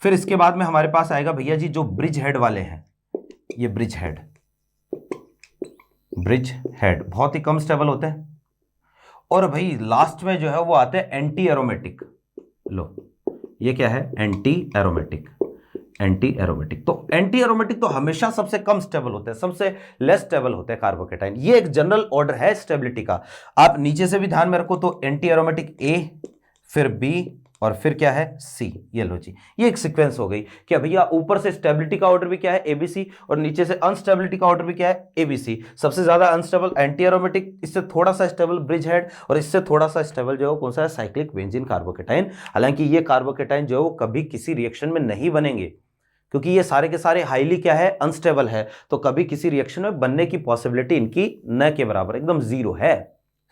फिर इसके बाद में हमारे पास आएगा भैया जी जो ब्रिज हेड वाले हैं, ये ब्रिज हेड, ब्रिज हेड बहुत ही कम स्टेबल होते हैं। और भाई लास्ट में जो है वो आते हैं एंटी एरोमेटिक। लो ये क्या है, एंटी एरोमेटिक, एंटी एरोमेटिक। तो एंटी एरोमेटिक तो हमेशा सबसे कम स्टेबल होते हैं, सबसे लेस स्टेबल होते हैं कार्बोकेटाइन। ये एक जनरल ऑर्डर है स्टेबिलिटी का, आप नीचे से भी ध्यान में रखो। तो एंटी एरोमेटिक ए, फिर बी, और फिर क्या है सी। ये लो जी, ये एक सीक्वेंस हो गई कि भैया ऊपर से स्टेबिलिटी का ऑर्डर भी क्या है एबीसी, और नीचे से अनस्टेबिलिटी का ऑर्डर भी क्या है एबीसी। सबसे ज्यादा अनस्टेबल एंटी एरोमेटिक, इससे थोड़ा सा स्टेबल ब्रिज हेड, और इससे थोड़ा सा स्टेबल जो है कौन सा है, साइक्लिक बेंजीन कार्बोकेटाइन। हालांकि ये कार्बोकेटाइन जो है वो कभी किसी रिएक्शन में नहीं बनेंगे, क्योंकि ये सारे के सारे हाईली क्या है, अनस्टेबल है, तो कभी किसी रिएक्शन में बनने की पॉसिबिलिटी इनकी न के बराबर, एकदम जीरो है।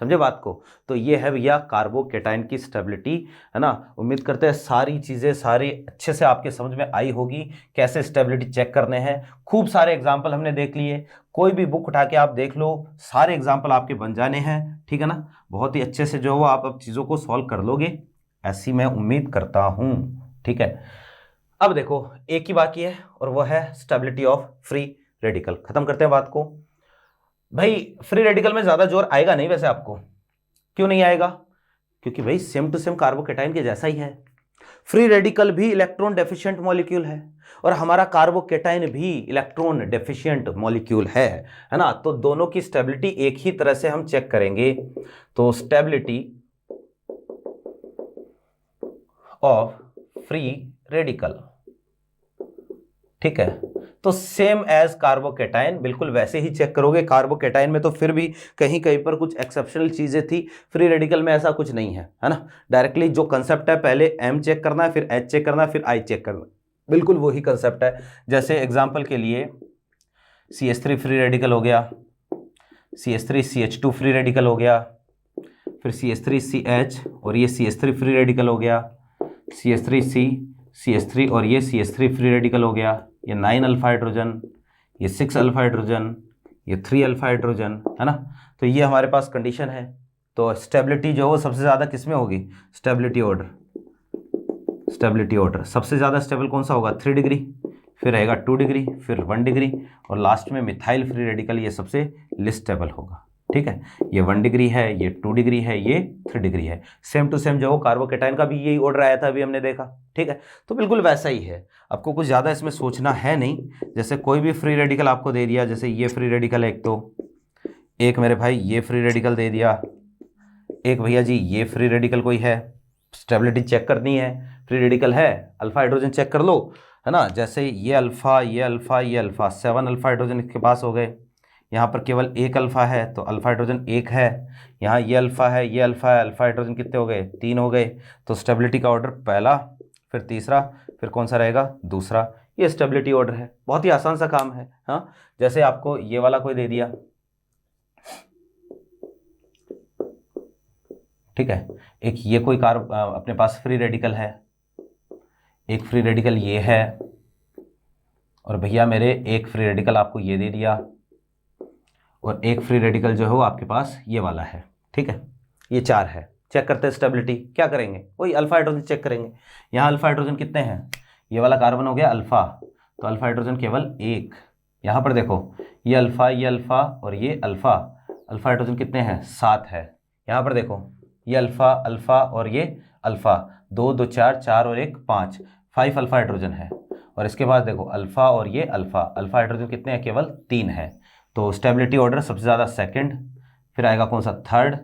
समझे बात को। तो ये है भैया कार्बोकेटाइन की स्टेबिलिटी, है ना। उम्मीद करते हैं सारी चीजें सारी अच्छे से आपके समझ में आई होगी, कैसे स्टेबिलिटी चेक करने हैं। खूब सारे एग्जाम्पल हमने देख लिए, कोई भी बुक उठा के आप देख लो, सारे एग्जाम्पल आपके बन जाने हैं, ठीक है ना। बहुत ही अच्छे से जो वो आप अब चीजों को सॉल्व कर लोगे, ऐसी मैं उम्मीद करता हूं, ठीक है। अब देखो एक ही बाकी है, और वो है स्टेबिलिटी ऑफ फ्री रेडिकल। खत्म करते हैं बात को। भाई फ्री रेडिकल में ज्यादा जोर आएगा नहीं वैसे आपको, क्यों नहीं आएगा, क्योंकि भाई सेम टू सेम कार्बोकेटाइन के जैसा ही है। फ्री रेडिकल भी इलेक्ट्रॉन डेफिशिएंट मॉलिक्यूल है, और हमारा कार्बोकेटाइन भी इलेक्ट्रॉन डेफिशिएंट मॉलिक्यूल है ना। तो दोनों की स्टेबिलिटी एक ही तरह से हम चेक करेंगे। तो स्टेबिलिटी ऑफ फ्री रेडिकल, ठीक है, तो सेम एज कार्बोकेटाइन, बिल्कुल वैसे ही चेक करोगे। कार्बोकेटाइन में तो फिर भी कहीं कहीं पर कुछ एक्सेप्शनल चीजें थी, फ्री रेडिकल में ऐसा कुछ नहीं है ना। डायरेक्टली जो कंसेप्ट है, पहले एम चेक करना है, फिर एच चेक करना है, फिर आई चेक करना, बिल्कुल वही कंसेप्ट है। जैसे एग्जांपल के लिए CH3 फ्री रेडिकल हो गया, CH3CH2 फ्री रेडिकल हो गया, फिर CH3CH और ये CH3 फ्री रेडिकल हो गया, CH3C CH3 और ये CH3 फ्री रेडिकल हो गया। ये 9 अल्फा हाइड्रोजन, ये 6 अल्फा हाइड्रोजन, ये 3 अल्फा हाइड्रोजन, है ना। तो ये हमारे पास कंडीशन है। तो स्टेबिलिटी जो है सबसे ज़्यादा किस में होगी, स्टेबिलिटी ऑर्डर, स्टेबिलिटी ऑर्डर सबसे ज़्यादा स्टेबल कौन सा होगा, 3 डिग्री, फिर रहेगा 2 डिग्री, फिर 1 डिग्री, और लास्ट में मिथाइल फ्री रेडिकल ये सबसे लिस्ट स्टेबल होगा, ठीक है। ये 1 डिग्री है, ये 2 डिग्री है, ये 3 डिग्री है। सेम टू सेम जो हो कार्बोकेटाइन का भी यही ऑर्डर आया था, अभी हमने देखा, ठीक है। तो बिल्कुल वैसा ही है, आपको कुछ ज़्यादा इसमें सोचना है नहीं। जैसे कोई भी फ्री रेडिकल आपको दे दिया, जैसे ये फ्री रेडिकल है एक, तो एक मेरे भाई ये फ्री रेडिकल दे दिया, एक भैया जी ये फ्री रेडिकल कोई है, स्टेबिलिटी चेक करनी है, फ्री रेडिकल है, अल्फा हाइड्रोजन चेक कर लो, है ना। जैसे ये अल्फा, ये अल्फा, ये अल्फा, 7 अल्फा हाइड्रोजन इसके पास हो गए। यहाँ पर केवल एक अल्फा है, तो अल्फा हाइड्रोजन एक है। यहाँ ये अल्फा है, ये अल्फा है, अल्फा हाइड्रोजन कितने हो गए, 3 हो गए। तो स्टेबिलिटी का ऑर्डर पहला, फिर तीसरा, फिर कौन सा रहेगा, दूसरा। ये स्टेबिलिटी ऑर्डर है, बहुत ही आसान सा काम है। हाँ, जैसे आपको ये वाला कोई दे दिया, ठीक है, एक ये कोई अपने पास फ्री रेडिकल है, एक फ्री रेडिकल ये है, और भैया मेरे एक फ्री रेडिकल आपको ये दे दिया, और एक फ्री रेडिकल जो है वो आपके पास ये वाला है, ठीक है। ये 4 है। चेक करते हैं स्टेबिलिटी, क्या करेंगे, वही अल्फा हाइड्रोजन चेक करेंगे। यहाँ अल्फा हाइड्रोजन कितने हैं, ये वाला कार्बन हो गया अल्फा, तो अल्फा हाइड्रोजन केवल एक। यहाँ पर देखो ये अल्फा, ये अल्फा और ये अल्फा, अल्फा हाइड्रोजन कितने हैं, 7 है। यहाँ पर देखो ये अल्फा, अल्फा और ये अल्फा, 2 2 4, 4 और 1 5, 5 अल्फा हाइड्रोजन है। और इसके बाद देखो अल्फा और ये अल्फा, अल्फा हाइड्रोजन कितने हैं, केवल 3 है। तो स्टेबिलिटी ऑर्डर सबसे ज़्यादा सेकंड, फिर आएगा कौन सा, थर्ड,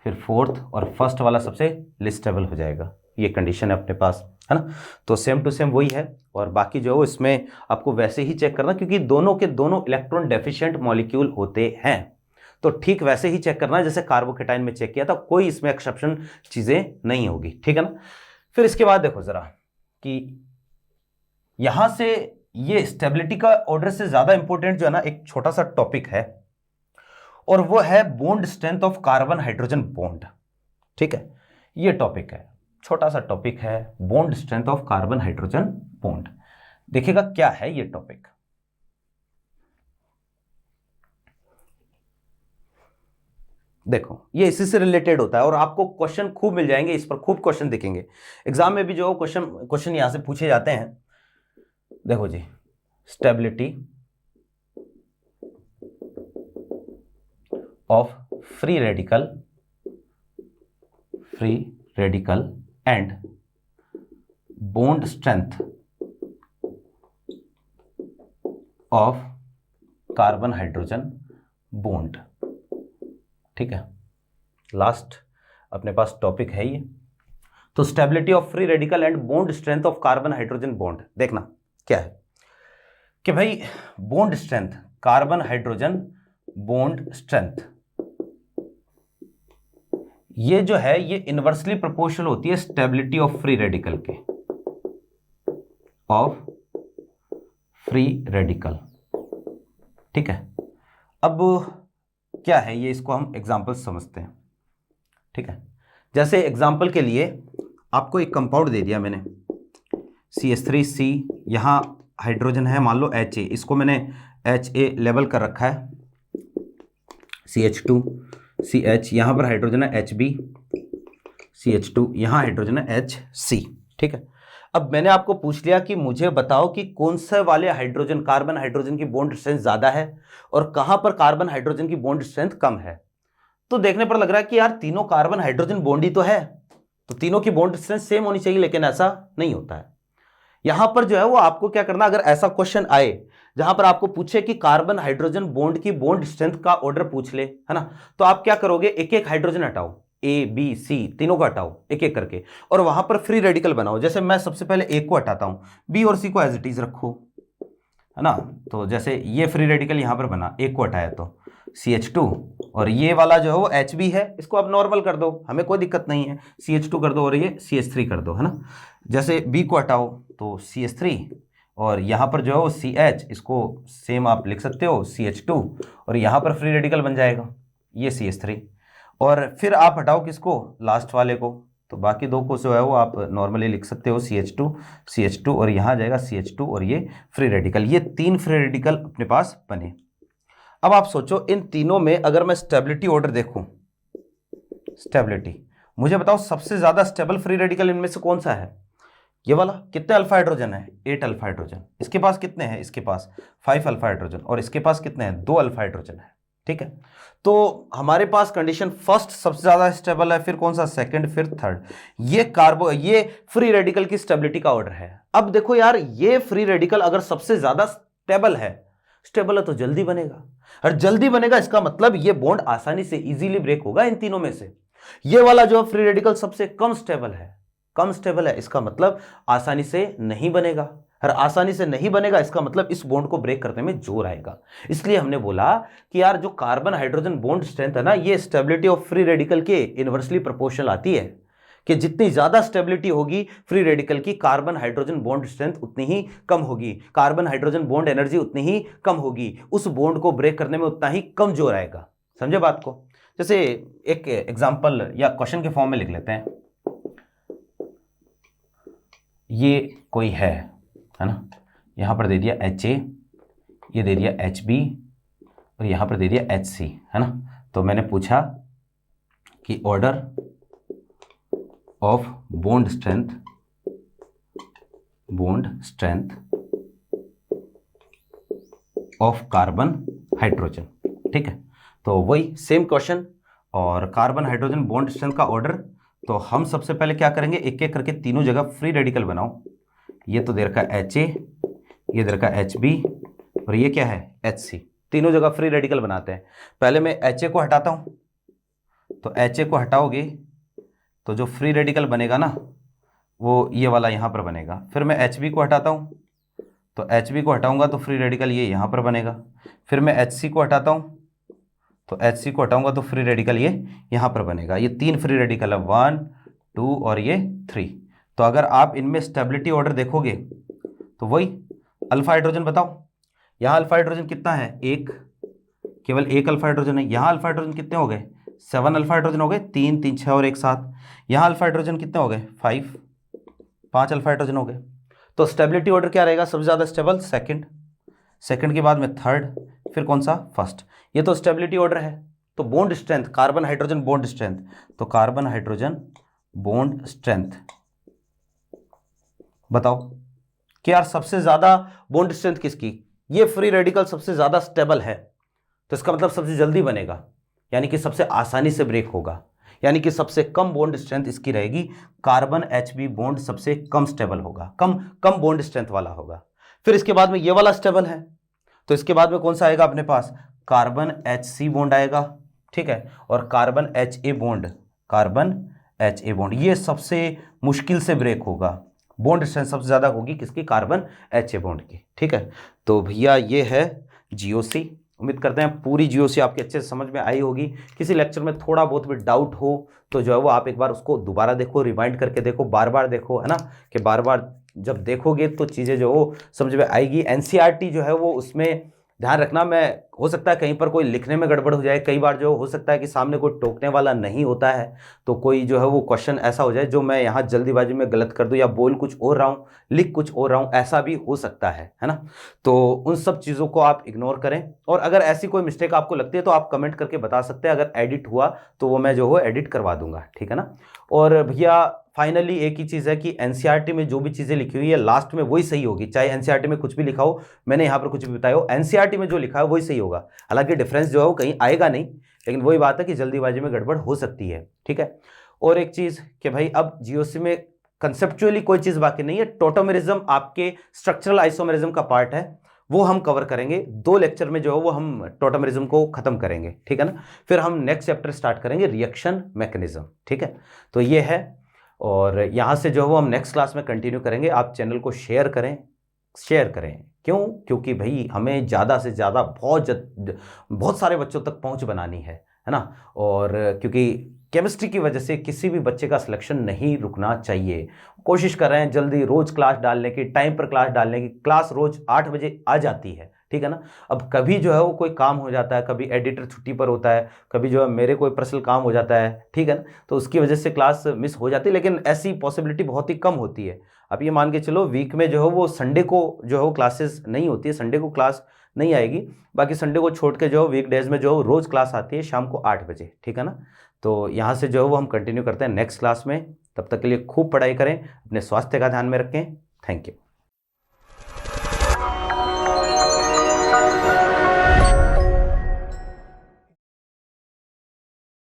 फिर फोर्थ, और फर्स्ट वाला सबसे लिस्ट स्टेबल हो जाएगा। ये कंडीशन है अपने पास, है ना। तो सेम टू सेम वही है, और बाकी जो है इसमें आपको वैसे ही चेक करना, क्योंकि दोनों के दोनों इलेक्ट्रॉन डेफिशिएंट मॉलिक्यूल होते हैं। तो ठीक वैसे ही चेक करना है जैसे कार्बोकेटाइन में चेक किया था, कोई इसमें एक्सेप्शन चीज़ें नहीं होगी, ठीक है ना। फिर इसके बाद देखो ज़रा कि यहां से ये स्टेबिलिटी का ऑर्डर से ज़्यादा इंपॉर्टेंट जो है ना, एक छोटा सा टॉपिक है, और वो है bond strength of carbon hydrogen bond. ठीक है, ये टॉपिक है, छोटा सा टॉपिक है, bond strength of carbon hydrogen bond. देखिएगा क्या है ये टॉपिक। देखो ये इसी से रिलेटेड होता है और आपको क्वेश्चन खूब मिल जाएंगे, इस पर खूब क्वेश्चन दिखेंगे एग्जाम में भी, जो क्वेश्चन यहां से पूछे जाते हैं। देखो जी, stability of free radical and bond strength of carbon hydrogen bond. ठीक है, लास्ट अपने पास टॉपिक है ये। तो stability of free radical and bond strength of carbon hydrogen bond, देखना क्या है कि भाई bond strength, carbon hydrogen bond strength, ये जो है ये इनवर्सली प्रोपोर्शनल होती है स्टेबिलिटी ऑफ फ्री रेडिकल के, ऑफ फ्री रेडिकल। ठीक है, अब क्या है ये, इसको हम एग्जांपल समझते हैं। ठीक है, जैसे एग्जांपल के लिए आपको एक कंपाउंड दे दिया मैंने CH3C, यहां हाइड्रोजन है मान लो HA, इसको मैंने HA लेबल कर रखा है, CH2CH, यहां पर हाइड्रोजन है HB, CH2, यहां हाइड्रोजन है HC। ठीक है, अब मैंने आपको पूछ लिया कि मुझे बताओ कि कौन से वाले हाइड्रोजन, कार्बन हाइड्रोजन की बॉन्ड स्ट्रेंथ ज्यादा है और कहां पर कार्बन हाइड्रोजन की बॉन्ड स्ट्रेंथ कम है। तो देखने पर लग रहा है कि यार तीनों कार्बन हाइड्रोजन बॉन्ड ही तो है, तो तीनों की बॉन्ड स्ट्रेंथ सेम होनी चाहिए, लेकिन ऐसा नहीं होता है। यहां पर जो है वो आपको क्या करना, अगर ऐसा क्वेश्चन आए जहां पर आपको पूछे कि कार्बन हाइड्रोजन बॉन्ड की बॉन्ड स्ट्रेंथ का ऑर्डर पूछ ले, है ना, तो आप क्या करोगे, एक एक हाइड्रोजन हटाओ, A B C तीनों को हटाओ एक एक करके और वहां पर फ्री रेडिकल बनाओ। जैसे मैं सबसे पहले एक को हटाता हूं, B और C को एज इट इज रखो, है ना। तो जैसे ये फ्री रेडिकल यहां पर बना, एक को हटाया तो CH2, और ये वाला जो है वो HB है, इसको आप नॉर्मल कर दो, हमें कोई दिक्कत नहीं है, CH2 कर दो और ये CH3 कर दो, है ना। जैसे B को हटाओ तो CH3, और यहाँ पर जो है वो CH, इसको सेम आप लिख सकते हो CH2, और यहाँ पर फ्री रेडिकल बन जाएगा ये CH3, और फिर आप हटाओ किसको, लास्ट वाले को, तो बाकी दो को जो है वो आप नॉर्मली लिख सकते हो CH2 और यहाँ जाएगा CH2 और ये फ्री रेडिकल, ये तीन फ्री रेडिकल अपने पास बने। अब आप सोचो इन तीनों में अगर मैं स्टेबिलिटी ऑर्डर देखूं, स्टेबिलिटी, मुझे बताओ सबसे ज्यादा स्टेबल फ्री रेडिकल इनमें से कौन सा है, ये वाला। कितने अल्फा हाइड्रोजन है, 8 अल्फा हाइड्रोजन। इसके पास कितने हैं, इसके पास 5 अल्फा हाइड्रोजन, और इसके पास कितने हैं, 2 अल्फा हाइड्रोजन है। ठीक है, तो हमारे पास कंडीशन फर्स्ट सबसे ज्यादा स्टेबल है, फिर कौन सा, सेकंड, फिर थर्ड। ये फ्री रेडिकल की स्टेबिलिटी का ऑर्डर है। अब देखो यार, ये फ्री रेडिकल अगर सबसे ज्यादा स्टेबल है तो जल्दी बनेगा, और जल्दी बनेगा इसका मतलब ये बॉन्ड आसानी से इजीली ब्रेक होगा इन तीनों में से। ये वाला जो फ्री रेडिकल सबसे कम स्टेबल है, इसका मतलब आसानी से नहीं बनेगा, और आसानी से नहीं बनेगा इसका मतलब इस बॉन्ड को ब्रेक करने में जोर आएगा। इसलिए हमने बोला कि यार जो कार्बन हाइड्रोजन बॉन्ड स्ट्रेंथ है ना, ये स्टेबिलिटी ऑफ फ्री रेडिकल के इनवर्सली प्रोपोर्शनल आती है, कि जितनी ज्यादा स्टेबिलिटी होगी फ्री रेडिकल की, कार्बन हाइड्रोजन बॉन्ड स्ट्रेंथ उतनी ही कम होगी, कार्बन हाइड्रोजन बॉन्ड एनर्जी उतनी ही कम होगी, उस बॉन्ड को ब्रेक करने में उतना ही कम जोर आएगा। समझे बात को। जैसे एक एग्जांपल या क्वेश्चन के फॉर्म में लिख लेते हैं, ये कोई है ना, यहां पर दे दिया HA, ये दे दिया HB, और यहां पर दे दिया HC, है ना। तो मैंने पूछा कि order of bond strength of carbon hydrogen. ठीक है, तो वही सेम क्वेश्चन, और कार्बन हाइड्रोजन बॉन्ड स्ट्रेंथ का ऑर्डर। तो हम सबसे पहले क्या करेंगे, एक एक करके तीनों जगह फ्री रेडिकल बनाओ। ये तो दे रखा है HA, ये दे रखा है HB, और ये क्या है HC, तीनों जगह फ्री रेडिकल बनाते हैं। पहले मैं HA को हटाता हूं, तो HA को हटाओगे तो जो फ्री रेडिकल बनेगा ना वो ये वाला यहाँ पर बनेगा। फिर मैं HB को हटाता हूँ, तो HB को हटाऊंगा तो फ्री रेडिकल ये यहाँ पर बनेगा। फिर मैं HC को हटाता हूँ, तो HC को हटाऊंगा तो फ्री रेडिकल ये यहाँ पर बनेगा। ये तीन फ्री रेडिकल है, 1 2 और ये 3। तो अगर आप इनमें स्टेबिलिटी ऑर्डर देखोगे तो वही अल्फा हाइड्रोजन बताओ, यहाँ अल्फा हाइड्रोजन कितना है, 1, केवल एक अल्फा हाइड्रोजन है। यहाँ अल्फा हाइड्रोजन कितने हो गए, 7 अल्फा हाइड्रोजन हो गए, 3 3 6 और एक 7। यहाँ अल्फा हाइड्रोजन कितने हो गए, 5 अल्फा हाइड्रोजन हो गए। तो स्टेबिलिटी ऑर्डर क्या रहेगा, सबसे ज़्यादा स्टेबल सेकंड, सेकंड के बाद में थर्ड, फिर कौन सा, फर्स्ट। ये तो स्टेबिलिटी ऑर्डर है। तो bond strength, carbon hydrogen bond strength, तो कार्बन हाइड्रोजन बॉन्ड स्ट्रेंथ बताओ कि यार सबसे ज्यादा बॉन्ड स्ट्रेंथ किसकी, ये फ्री रेडिकल सबसे ज्यादा स्टेबल है, तो इसका मतलब सबसे जल्दी बनेगा, यानी कि सबसे आसानी से ब्रेक होगा, यानी कि सबसे कम बॉन्ड स्ट्रेंथ इसकी रहेगी। कार्बन HB बॉन्ड सबसे कम स्टेबल होगा, कम कम बॉन्ड स्ट्रेंथ वाला होगा। फिर इसके बाद में ये वाला स्टेबल है, तो इसके बाद में कौन सा आएगा अपने पास, कार्बन HC बॉन्ड आएगा, ठीक है, और carbon HA bond, carbon HA bond ये सबसे मुश्किल से ब्रेक होगा, बॉन्ड स्ट्रेंथ सबसे ज्यादा होगी किसकी, कार्बन HA बॉन्ड की, ठीक है। तो भैया ये है GOC। उम्मीद करते हैं पूरी GOC आपके अच्छे से समझ में आई होगी। किसी लेक्चर में थोड़ा बहुत भी डाउट हो तो जो है वो आप एक बार उसको दोबारा देखो, रिवाइंड करके देखो, बार बार देखो, है ना, कि बार बार जब देखोगे तो चीज़ें जो हो समझ में आएगी। NCERT जो है वो उसमें ध्यान रखना, मैं हो सकता है कहीं पर कोई लिखने में गड़बड़ हो जाए, कई बार जो हो सकता है कि सामने कोई टोकने वाला नहीं होता है, तो कोई जो है वो क्वेश्चन ऐसा हो जाए जो मैं यहाँ जल्दीबाजी में गलत कर दूँ, या बोल कुछ और रहा हूँ लिख कुछ और रहा हूँ, ऐसा भी हो सकता है ना। तो उन सब चीज़ों को आप इग्नोर करें, और अगर ऐसी कोई मिस्टेक आपको लगती है तो आप कमेंट करके बता सकते हैं, अगर एडिट हुआ तो वो मैं जो हो एडिट करवा दूंगा, ठीक है ना। और भैया फाइनली एक ही चीज़ है कि NCERT में जो भी चीज़ें लिखी हुई है लास्ट में वही सही होगी, चाहे NCERT में कुछ भी लिखा हो, मैंने यहाँ पर कुछ भी बताया हो, NCERT में जो लिखा है वही सही होगा। हालांकि डिफरेंस जो है वो कहीं आएगा नहीं, लेकिन वही बात है कि जल्दीबाजी में गड़बड़ हो सकती है, ठीक है। और एक चीज़ कि भाई अब GOC में कंसेप्चुअली कोई चीज़ बाकी नहीं है, टोटोमेरिज्म आपके स्ट्रक्चरल आइसोमेरिज्म का पार्ट है, वो हम कवर करेंगे 2 लेक्चर में, जो है वो हम टोटोमेरिज्म को खत्म करेंगे, ठीक है ना। फिर हम नेक्स्ट चैप्टर स्टार्ट करेंगे रिएक्शन मैकेनिज्म, ठीक है। तो ये है, और यहाँ से जो है वो हम नेक्स्ट क्लास में कंटिन्यू करेंगे। आप चैनल को शेयर करें, शेयर करें, क्यों, क्योंकि भाई हमें ज़्यादा से ज़्यादा बहुत सारे बच्चों तक पहुँच बनानी है ना। और क्योंकि केमिस्ट्री की वजह से किसी भी बच्चे का सिलेक्शन नहीं रुकना चाहिए। कोशिश कर रहे हैं जल्दी रोज़ क्लास डालने की, टाइम पर क्लास डालने की, क्लास रोज़ 8 बजे आ जाती है, ठीक है ना। अब कभी जो है वो कोई काम हो जाता है, कभी एडिटर छुट्टी पर होता है, कभी जो है मेरे कोई पर्सनल काम हो जाता है, ठीक है ना, तो उसकी वजह से क्लास मिस हो जाती है, लेकिन ऐसी पॉसिबिलिटी बहुत ही कम होती है। अब ये मान के चलो वीक में जो है वो संडे को जो है वो क्लासेस नहीं होती है, संडे को क्लास नहीं आएगी, बाकी संडे को छोड़ के जो वीक डेज में जो रोज़ क्लास आती है शाम को 8 बजे, ठीक है ना। तो यहाँ से जो है वो हम कंटिन्यू करते हैं नेक्स्ट क्लास में। तब तक के लिए खूब पढ़ाई करें, अपने स्वास्थ्य का ध्यान में रखें। Thank you.